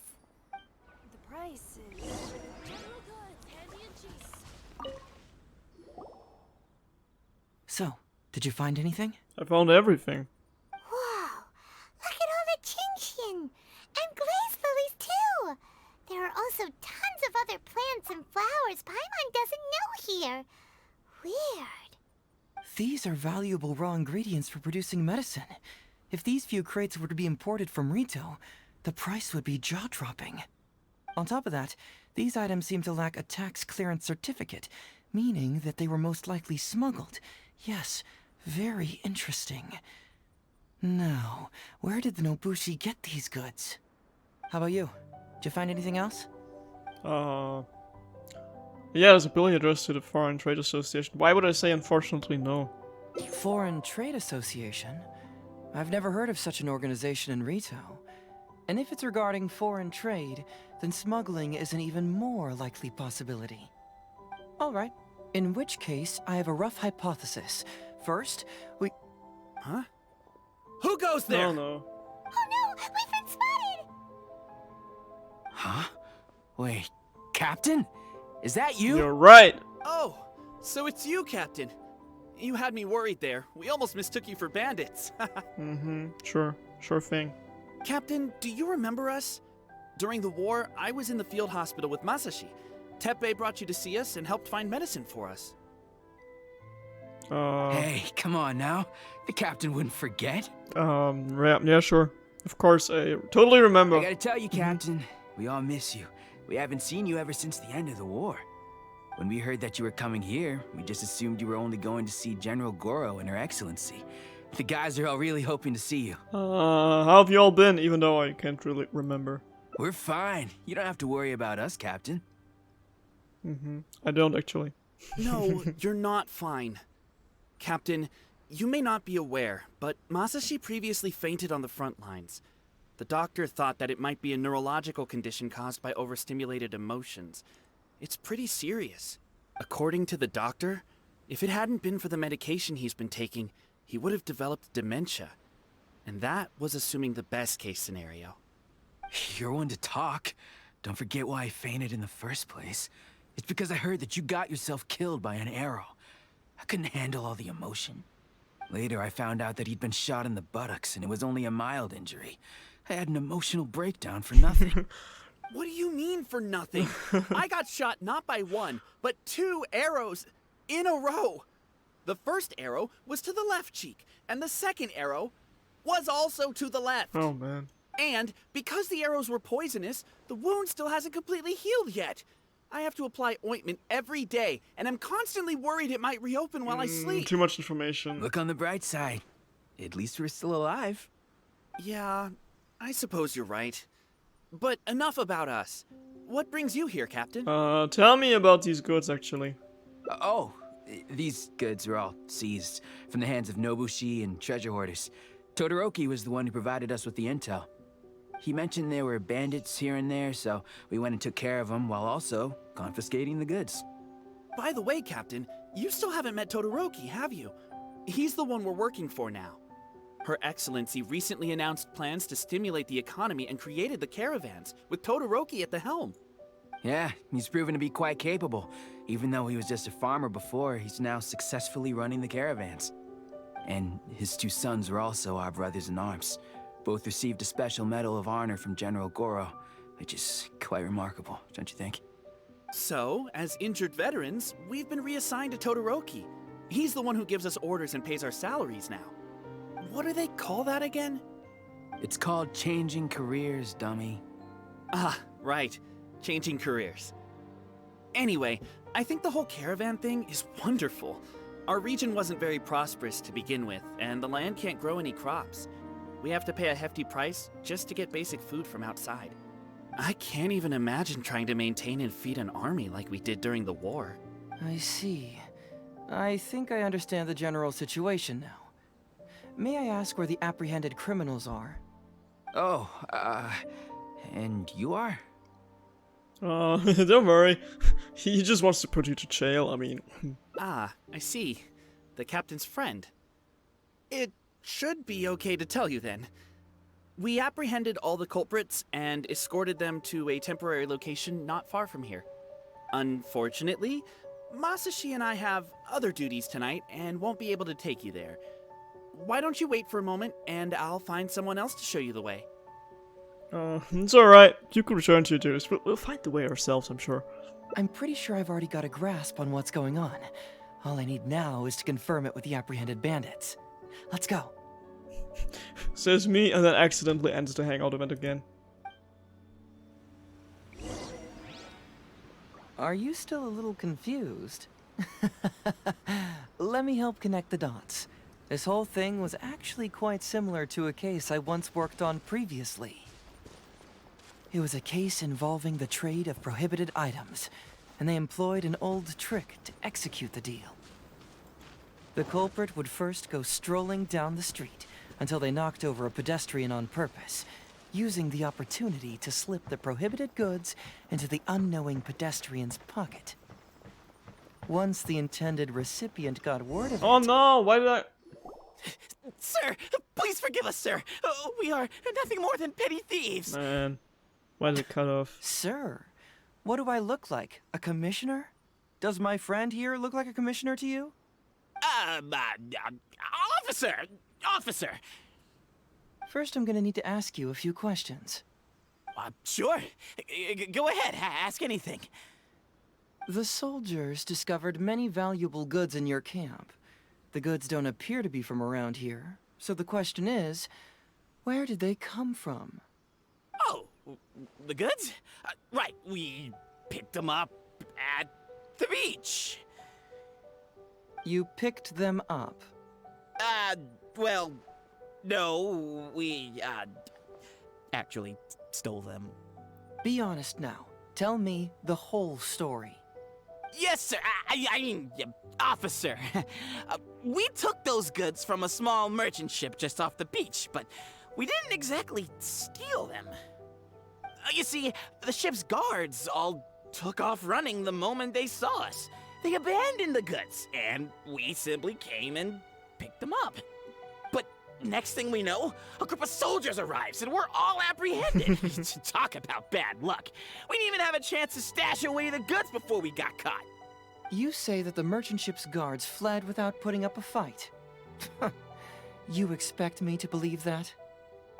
The price is general goods, candy and cheese. So, did you find anything? I found everything. Wow! Look at all the Chingshin! And glaze lilies too! There are also tons of other plants and flowers Paimon doesn't know here. Weird. These are valuable raw ingredients for producing medicine. If these few crates were to be imported from Rito, the price would be jaw-dropping. On top of that, these items seem to lack a tax clearance certificate, meaning that they were most likely smuggled. Yes, very interesting. Now, where did the Nobushi get these goods? How about you? Did you find anything else? Yeah, there's a billing address to the Foreign Trade Association. Why would I say unfortunately no? Foreign Trade Association? I've never heard of such an organization in Rito. And if it's regarding foreign trade, then smuggling is an even more likely possibility. Alright, in which case, I have a rough hypothesis. First, we... Huh? Who goes there? No, no. Oh no! We've been spotted! Huh? Wait, Captain? Is that you? You're right. Oh, so it's you, Captain. You had me worried there. We almost mistook you for bandits. Sure thing. Captain, do you remember us? During the war, I was in the field hospital with Masashi. Teppei brought you to see us and helped find medicine for us. Hey, come on now. The captain wouldn't forget. Yeah, sure. Of course, I totally remember. I gotta tell you, Captain, we all miss you. We haven't seen you ever since the end of the war. When we heard that you were coming here, we just assumed you were only going to see General Goro and Her Excellency. The guys are all really hoping to see you. How have you all been, even though I can't really remember? We're fine. You don't have to worry about us, Captain. I don't actually. No, you're not fine. Captain, you may not be aware, but Masashi previously fainted on the front lines. The doctor thought that it might be a neurological condition caused by overstimulated emotions. It's pretty serious. According to the doctor, if it hadn't been for the medication he's been taking, he would have developed dementia. And that was assuming the best case scenario. You're one to talk. Don't forget why I fainted in the first place. It's because I heard that you got yourself killed by an arrow. I couldn't handle all the emotion. Later, I found out that he'd been shot in the buttocks, and it was only a mild injury. I had an emotional breakdown for nothing. What do you mean for nothing? I got shot not by one, but 2 arrows in a row. The first arrow was to the left cheek, and the second arrow was also to the left. Oh man. And because the arrows were poisonous, the wound still hasn't completely healed yet. I have to apply ointment every day, and I'm constantly worried it might reopen while I sleep. Too much information. Look on the bright side. At least we're still alive. Yeah, I suppose you're right. But enough about us. What brings you here, Captain? Tell me about these goods actually. These goods were all seized from the hands of Nobushi and treasure hoarders. Todoroki was the one who provided us with the intel. He mentioned there were bandits here and there, so we went and took care of them while also confiscating the goods. By the way, Captain, you still haven't met Todoroki, have you? He's the one we're working for now. Her Excellency recently announced plans to stimulate the economy and created the caravans, with Todoroki at the helm. Yeah, he's proven to be quite capable. Even though he was just a farmer before, he's now successfully running the caravans. And his 2 sons were also our brothers in arms. Both received a special medal of honor from General Goro, which is quite remarkable, don't you think? So, as injured veterans, we've been reassigned to Todoroki. He's the one who gives us orders and pays our salaries now. What do they call that again? It's called changing careers, dummy. Ah, right. Changing careers. Anyway, I think the whole caravan thing is wonderful. Our region wasn't very prosperous to begin with, and the land can't grow any crops. We have to pay a hefty price just to get basic food from outside. I can't even imagine trying to maintain and feed an army like we did during the war. I see. I think I understand the general situation now. May I ask where the apprehended criminals are? And you are? Don't worry. He just wants to put you to jail, I mean. Ah, I see. The captain's friend. It should be okay to tell you then. We apprehended all the culprits and escorted them to a temporary location not far from here. Unfortunately, Masashi and I have other duties tonight and won't be able to take you there. Why don't you wait for a moment and I'll find someone else to show you the way. It's alright. You can return to your duties. We'll find the way ourselves, I'm sure. I'm pretty sure I've already got a grasp on what's going on. All I need now is to confirm it with the apprehended bandits. Let's go. Says me and then accidentally ends the hangout event again. Are you still a little confused? Let me help connect the dots. This whole thing was actually quite similar to a case I once worked on previously. It was a case involving the trade of prohibited items, and they employed an old trick to execute the deal. The culprit would first go strolling down the street until they knocked over a pedestrian on purpose, using the opportunity to slip the prohibited goods into the unknowing pedestrian's pocket. Once the intended recipient got word of it... Oh no, why did I... Sir, please forgive us, sir. We are nothing more than petty thieves. Man, why did it cut off? Sir, what do I look like? A commissioner? Does my friend here look like a commissioner to you? Officer! First, I'm gonna need to ask you a few questions. Sure. Go ahead, ask anything. The soldiers discovered many valuable goods in your camp. The goods don't appear to be from around here, so the question is, where did they come from? Oh, the goods? Right, we picked them up at the beach. You picked them up? Well, no, we, actually stole them. Be honest now. Tell me the whole story. Yes, sir. I mean, officer. We took those goods from a small merchant ship just off the beach, but we didn't exactly steal them. You see, the ship's guards all took off running the moment they saw us. They abandoned the goods, and we simply came and picked them up. But next thing we know, a group of soldiers arrives, and we're all apprehended. Talk about bad luck. We didn't even have a chance to stash away the goods before we got caught. You say that the merchant ship's guards fled without putting up a fight. You expect me to believe that?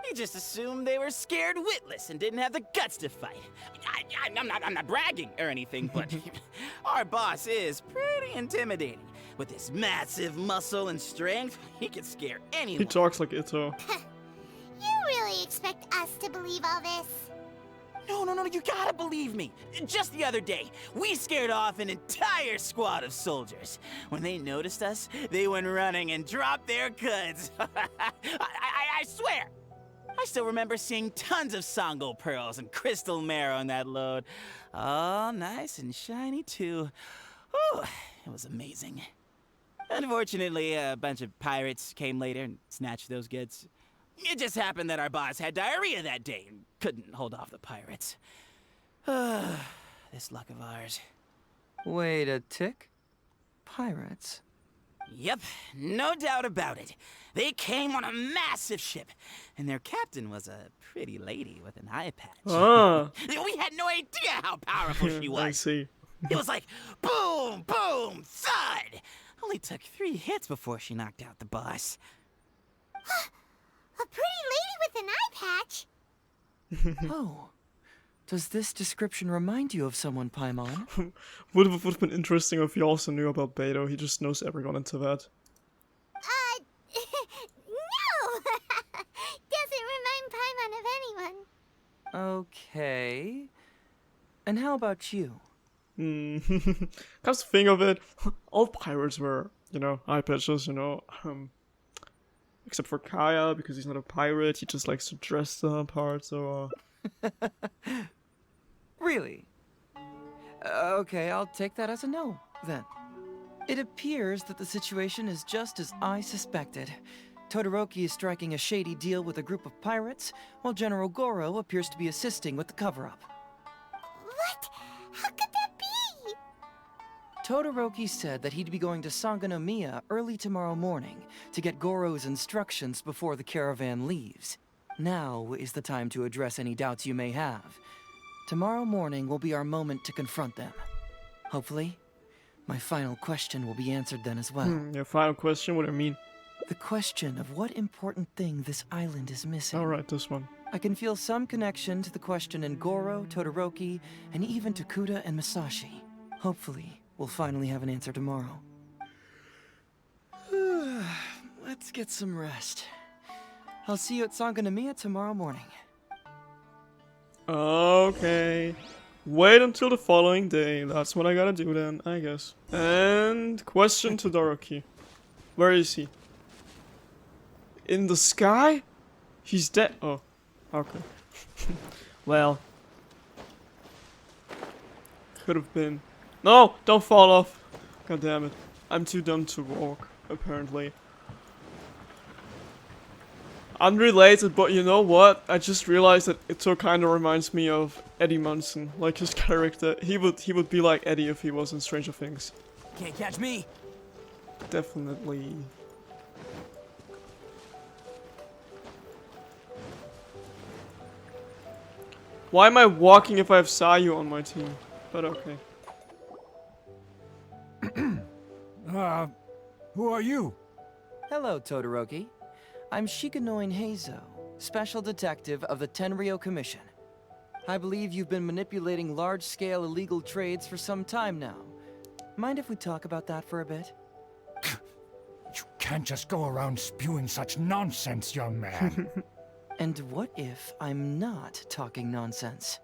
We just assumed they were scared witless and didn't have the guts to fight. I'm not bragging or anything, but our boss is pretty intimidating. With his massive muscle and strength, he can scare anyone. He talks like Ito. You really expect us to believe all this? No, you gotta believe me. Just the other day, we scared off an entire squad of soldiers. When they noticed us, they went running and dropped their goods. I swear. I still remember seeing tons of Songo pearls and crystal marrow in that load. All nice and shiny, too. Ooh, it was amazing. Unfortunately, a bunch of pirates came later and snatched those goods. It just happened that our boss had diarrhea that day and couldn't hold off the pirates. This luck of ours. Wait a tick. Pirates? Yep, no doubt about it. They came on a massive ship, and their captain was a pretty lady with an eye patch. Ah. We had no idea how powerful she was. I see. It was like boom, boom, thud. Only took 3 hits before she knocked out the boss. A pretty lady with an eye patch? Oh. Does this description remind you of someone, Paimon? would have been interesting if he also knew about Beto. He just knows everyone in Tibet. No! Doesn't remind Paimon of anyone. Okay. And how about you? Come to think of it, all pirates were, eye patches, except for Kaya, because he's not a pirate, he just likes to dress the part, so, Really? Okay, I'll take that as a no, then. It appears that the situation is just as I suspected. Todoroki is striking a shady deal with a group of pirates, while General Goro appears to be assisting with the cover-up. What? How could that be? Todoroki said that he'd be going to Sangonomiya early tomorrow morning to get Goro's instructions before the caravan leaves. Now is the time to address any doubts you may have. Tomorrow morning will be our moment to confront them. Hopefully, my final question will be answered then as well. Your final question, what do you mean? The question of what important thing this island is missing. Alright, this one. I can feel some connection to the question in Goro, Todoroki, and even to Kuda and Masashi. Hopefully, we'll finally have an answer tomorrow. Let's get some rest. I'll see you at Sangonomiya tomorrow morning. Okay. Wait until the following day. That's what I gotta do then, I guess. And question to Todoroki. Where is he? In the sky? He's dead. Oh, okay. Well. Could have been. No! Don't fall off! God damn it. I'm too dumb to walk, apparently. Unrelated, but you know what? I just realized that Ito kind of reminds me of Eddie Munson, like his character. He would be like Eddie if he was in Stranger Things. Can't catch me. Definitely. Why am I walking if I have Sayu on my team? But okay. Who are you? Hello, Todoroki. I'm Shikanoin HEIZOU, Special Detective of the Tenryou Commission. I believe you've been manipulating large-scale illegal trades for some time now. Mind if we talk about that for a bit? You can't just go around spewing such nonsense, young man. And what if I'm not talking nonsense?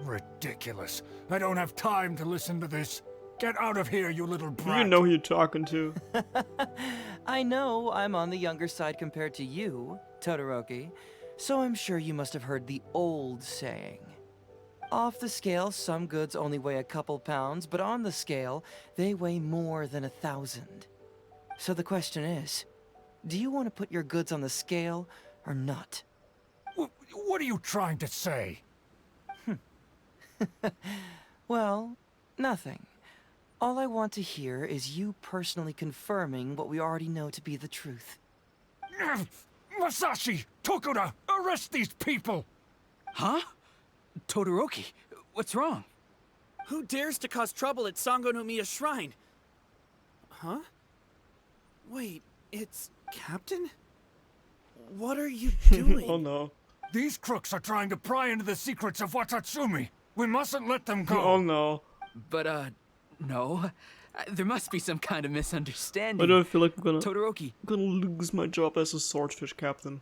Ridiculous. I don't have time to listen to this. Get out of here, you little brat. You know who you're talking to. I know I'm on the younger side compared to you, Todoroki, so I'm sure you must have heard the old saying. Off the scale, some goods only weigh a couple pounds, but on the scale, they weigh more than 1,000. So the question is, do you want to put your goods on the scale or not? What are you trying to say? Well, nothing. All I want to hear is you personally confirming what we already know to be the truth. Masashi! Tokuda! Arrest these people! Huh? Todoroki, what's wrong? Who dares to cause trouble at Sangonomiya Shrine? Huh? Wait, it's Captain? What are you doing? Oh no. These crooks are trying to pry into the secrets of Watatsumi. We mustn't let them go. Oh no. But, no. There must be some kind of misunderstanding. Why do I feel like Todoroki, I'm gonna lose my job as a swordfish captain?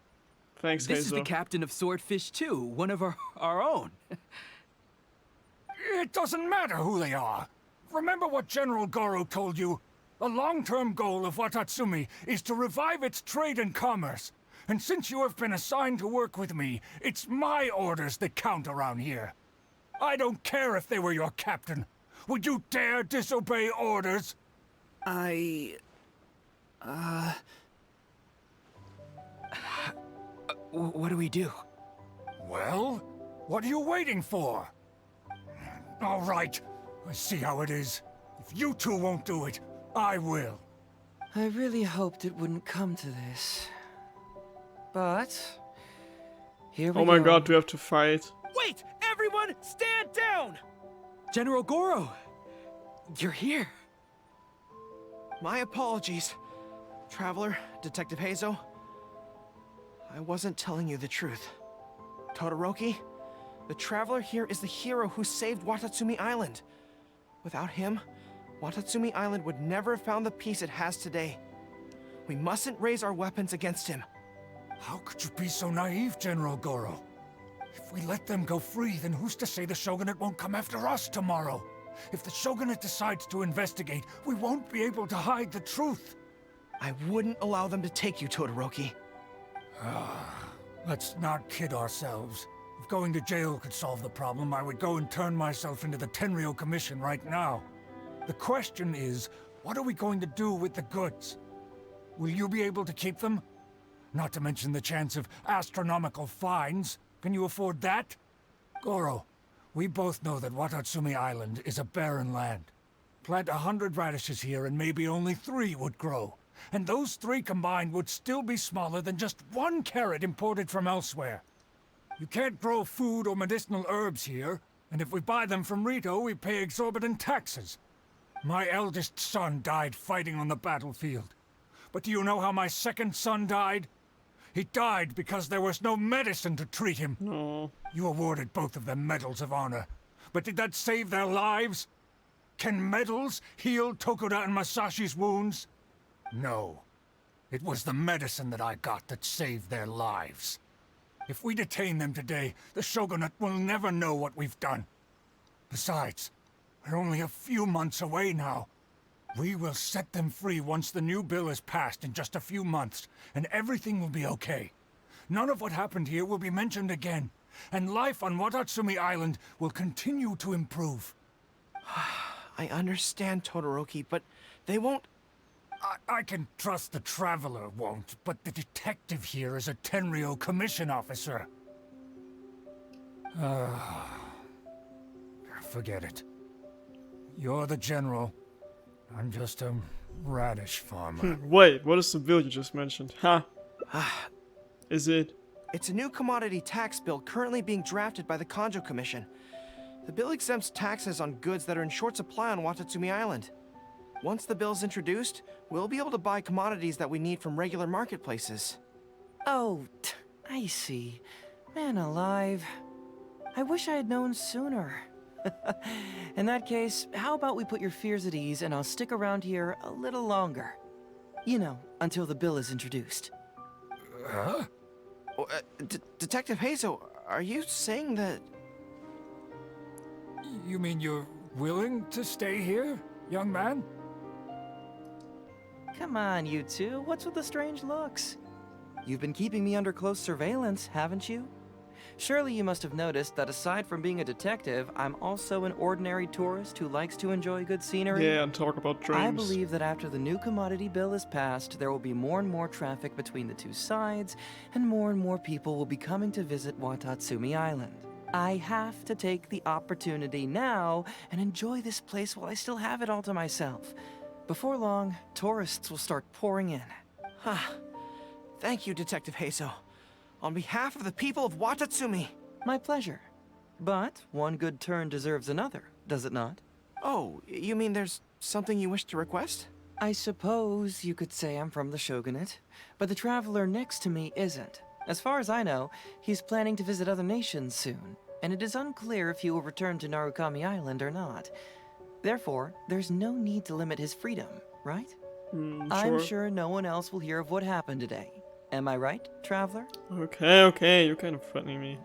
Thanks, this is the HEIZOU. captain of Swordfish too, one of our own. It doesn't matter who they are. Remember what General Goro told you? The long-term goal of Watatsumi is to revive its trade and commerce. And since you have been assigned to work with me, it's my orders that count around here. I don't care if they were your captain. Would you dare disobey orders? What do we do? Well, what are you waiting for? All right, I see how it is. If you two won't do it, I will. I really hoped it wouldn't come to this. But here we go. Oh my god, do we have to fight? Wait! Everyone, stand down! General Goro! You're here. My apologies, Traveler, Detective HEIZOU. I wasn't telling you the truth. Todoroki, the Traveler here is the hero who saved Watatsumi Island. Without him, Watatsumi Island would never have found the peace it has today. We mustn't raise our weapons against him. How could you be so naive, General Goro? If we let them go free, then who's to say the Shogunate won't come after us tomorrow? If the Shogunate decides to investigate, we won't be able to hide the truth. I wouldn't allow them to take you, Todoroki. Let's not kid ourselves. If going to jail could solve the problem, I would go and turn myself into the Tenryou Commission right now. The question is, what are we going to do with the goods? Will you be able to keep them? Not to mention the chance of astronomical fines. Can you afford that? Goro, we both know that Watatsumi Island is a barren land. Plant 100 radishes here and maybe only 3 would grow. And those 3 combined would still be smaller than just 1 carrot imported from elsewhere. You can't grow food or medicinal herbs here, and if we buy them from Rito, we pay exorbitant taxes. My eldest son died fighting on the battlefield. But do you know how my second son died? He died because there was no medicine to treat him. No. You awarded both of them medals of honor. But did that save their lives? Can medals heal Tokuda and Masashi's wounds? No. It was the medicine that I got that saved their lives. If we detain them today, the Shogunate will never know what we've done. Besides, we're only a few months away now. We will set them free once the new bill is passed in just a few months, and everything will be okay. None of what happened here will be mentioned again, and life on Watatsumi Island will continue to improve. I understand, Todoroki, but they won't... I can trust the Traveler won't, but the detective here is a Tenryou Commission officer. Forget it. You're the general. I'm just a radish farmer. Wait, what is the bill you just mentioned? Huh? Is it? It's a new commodity tax bill currently being drafted by the Kanjo Commission. The bill exempts taxes on goods that are in short supply on Watatsumi Island. Once the bill's introduced, we'll be able to buy commodities that we need from regular marketplaces. Oh, I see. Man alive. I wish I had known sooner. In that case, how about we put your fears at ease and I'll stick around here a little longer. You know, until the bill is introduced. Huh? Oh, Detective HEIZOU, are you saying that... You mean you're willing to stay here, young man? Come on, you two. What's with the strange looks? You've been keeping me under close surveillance, haven't you? Surely you must have noticed that aside from being a detective, I'm also an ordinary tourist who likes to enjoy good scenery. Yeah, and talk about dreams. I believe that after the new commodity bill is passed, there will be more and more traffic between the two sides, and more people will be coming to visit Watatsumi Island. I have to take the opportunity now and enjoy this place while I still have it all to myself. Before long, tourists will start pouring in. Thank you, Detective HEIZOU. On behalf of the people of Watatsumi. My pleasure. But one good turn deserves another, does it not? Oh, you mean there's something you wish to request? I suppose you could say I'm from the Shogunate, but the traveler next to me isn't. As far as I know, he's planning to visit other nations soon, and it is unclear if he will return to Narukami Island or not. Therefore, there's no need to limit his freedom, right? Sure. I'm sure no one else will hear of what happened today. Am I right, traveler? Okay, you're kind of threatening me.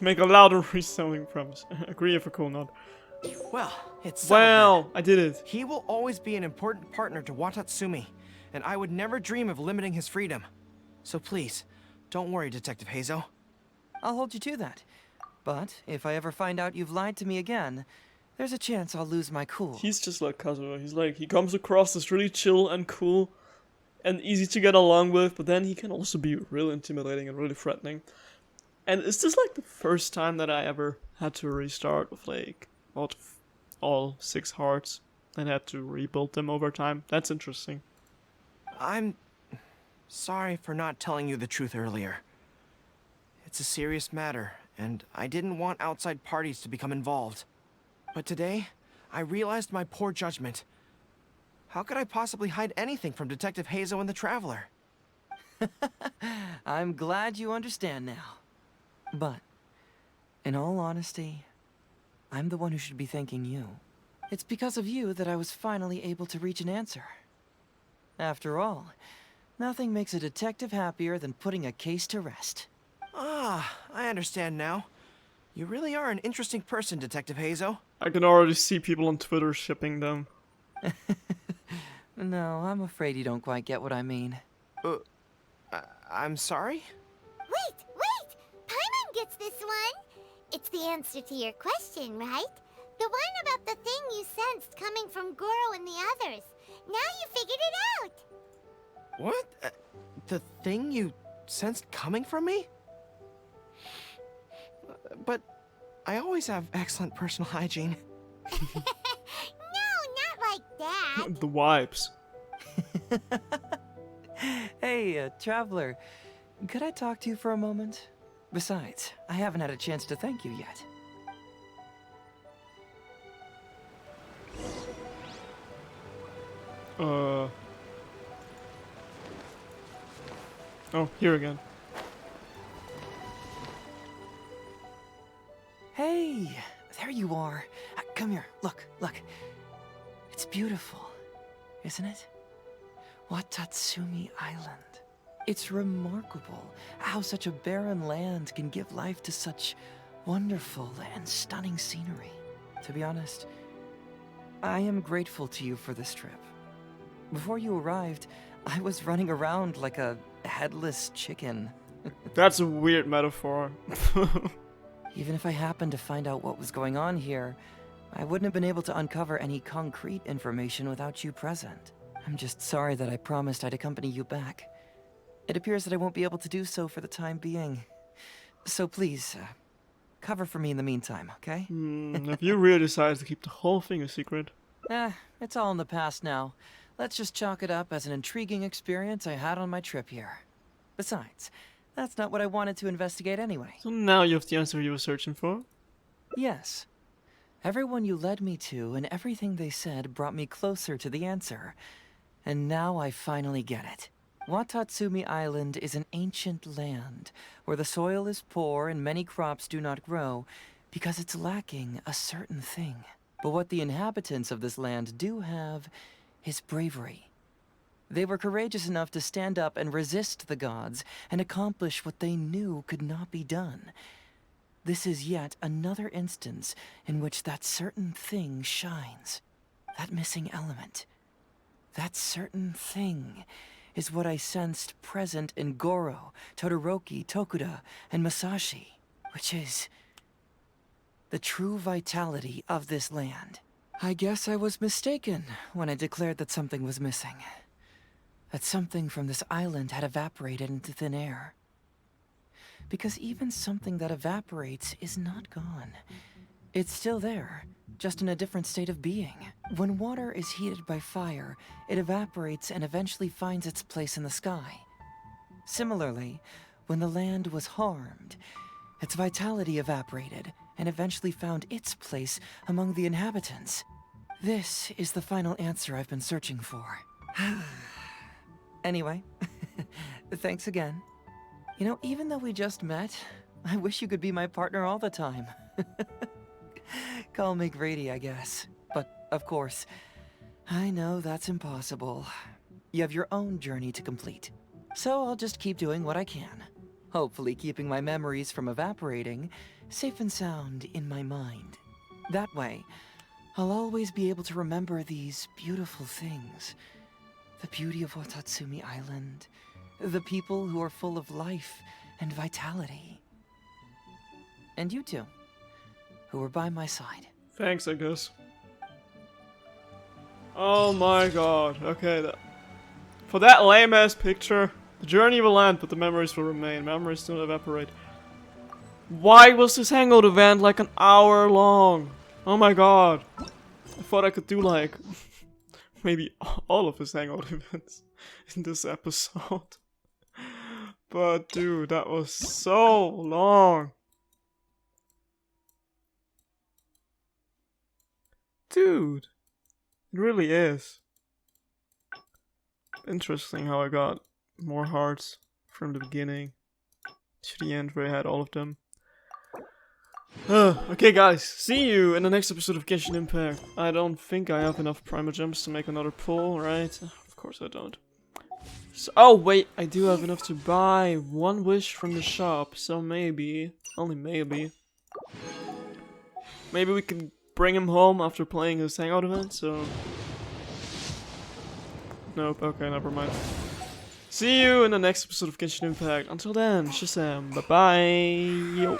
Make a louder resounding promise. Agree if a cool nod. Well, it's settled then. I did it. He will always be an important partner to Watatsumi, and I would never dream of limiting his freedom. So please, don't worry, Detective HEIZOU. I'll hold you to that. But if I ever find out you've lied to me again, there's a chance I'll lose my cool. He's just like Kazuo. He's like, he comes across as really chill and cool and easy to get along with, but then he can also be real intimidating and really threatening. And is this like the first time that I ever had to restart with like all 6 hearts and had to rebuild them over time? That's interesting. I'm sorry for not telling you the truth earlier. It's a serious matter, and I didn't want outside parties to become involved. But today, I realized my poor judgment. How could I possibly hide anything from Detective HEIZOU and the Traveler? I'm glad you understand now. But, in all honesty, I'm the one who should be thanking you. It's because of you that I was finally able to reach an answer. After all, nothing makes a detective happier than putting a case to rest. Ah, I understand now. You really are an interesting person, Detective HEIZOU. I can already see people on Twitter shipping them. No, I'm afraid you don't quite get what I mean. I'm sorry? Wait! Paimon gets this one! It's the answer to your question, right? The one about the thing you sensed coming from Goro and the others. Now you figured it out! What? The thing you sensed coming from me? But I always have excellent personal hygiene. No, not like that! The wipes. Hey, traveler, could I talk to you for a moment? Besides, I haven't had a chance to thank you yet. Oh, here again. Hey, there you are. Come here, look. It's beautiful, isn't it? Watatsumi Island. It's remarkable how such a barren land can give life to such wonderful and stunning scenery. To be honest, I am grateful to you for this trip. Before you arrived, I was running around like a headless chicken. That's a weird metaphor. Even if I happened to find out what was going on here, I wouldn't have been able to uncover any concrete information without you present. I'm just sorry that I promised I'd accompany you back. It appears that I won't be able to do so for the time being. So please, cover for me in the meantime, okay? Have you really decided to keep the whole thing a secret? It's all in the past now. Let's just chalk it up as an intriguing experience I had on my trip here. Besides, that's not what I wanted to investigate anyway. So now you have the answer you were searching for? Yes. Everyone you led me to and everything they said brought me closer to the answer. And now I finally get it. Watatsumi Island is an ancient land where the soil is poor and many crops do not grow because it's lacking a certain thing. But what the inhabitants of this land do have is bravery. They were courageous enough to stand up and resist the gods and accomplish what they knew could not be done. This is yet another instance in which that certain thing shines. That missing element. That certain thing is what I sensed present in Goro, Todoroki, Tokuda, and Masashi, which is the true vitality of this land. I guess I was mistaken when I declared that something was missing. That something from this island had evaporated into thin air. Because even something that evaporates is not gone. It's still there, just in a different state of being. When water is heated by fire, it evaporates and eventually finds its place in the sky. Similarly, when the land was harmed, its vitality evaporated and eventually found its place among the inhabitants. This is the final answer I've been searching for. Anyway, thanks again. You know, even though we just met, I wish you could be my partner all the time. Call me Grady, I guess. But, of course, I know that's impossible. You have your own journey to complete. So I'll just keep doing what I can. Hopefully keeping my memories from evaporating safe and sound in my mind. That way, I'll always be able to remember these beautiful things. The beauty of Watatsumi Island. The people who are full of life and vitality. And you two, who are by my side. Thanks, I guess. Oh my god. Okay, for that lame-ass picture, the journey will end, but the memories will remain. Memories don't evaporate. Why was this hangout event like an hour long? Oh my god. I thought I could do like maybe all of his hangout events in this episode. But dude, that was so long. Dude, it really is. Interesting how I got more hearts from the beginning to the end where I had all of them. Okay guys, see you in the next episode of Genshin Impact. I don't think I have enough primer gems to make another pull, right? Of course I don't. So, oh wait, I do have enough to buy one wish from the shop, so maybe, only maybe we can bring him home after playing his hangout event, so... Nope, okay, never mind. See you in the next episode of Genshin Impact. Until then, Shazam, bye-bye! Yo!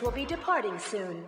Will be departing soon.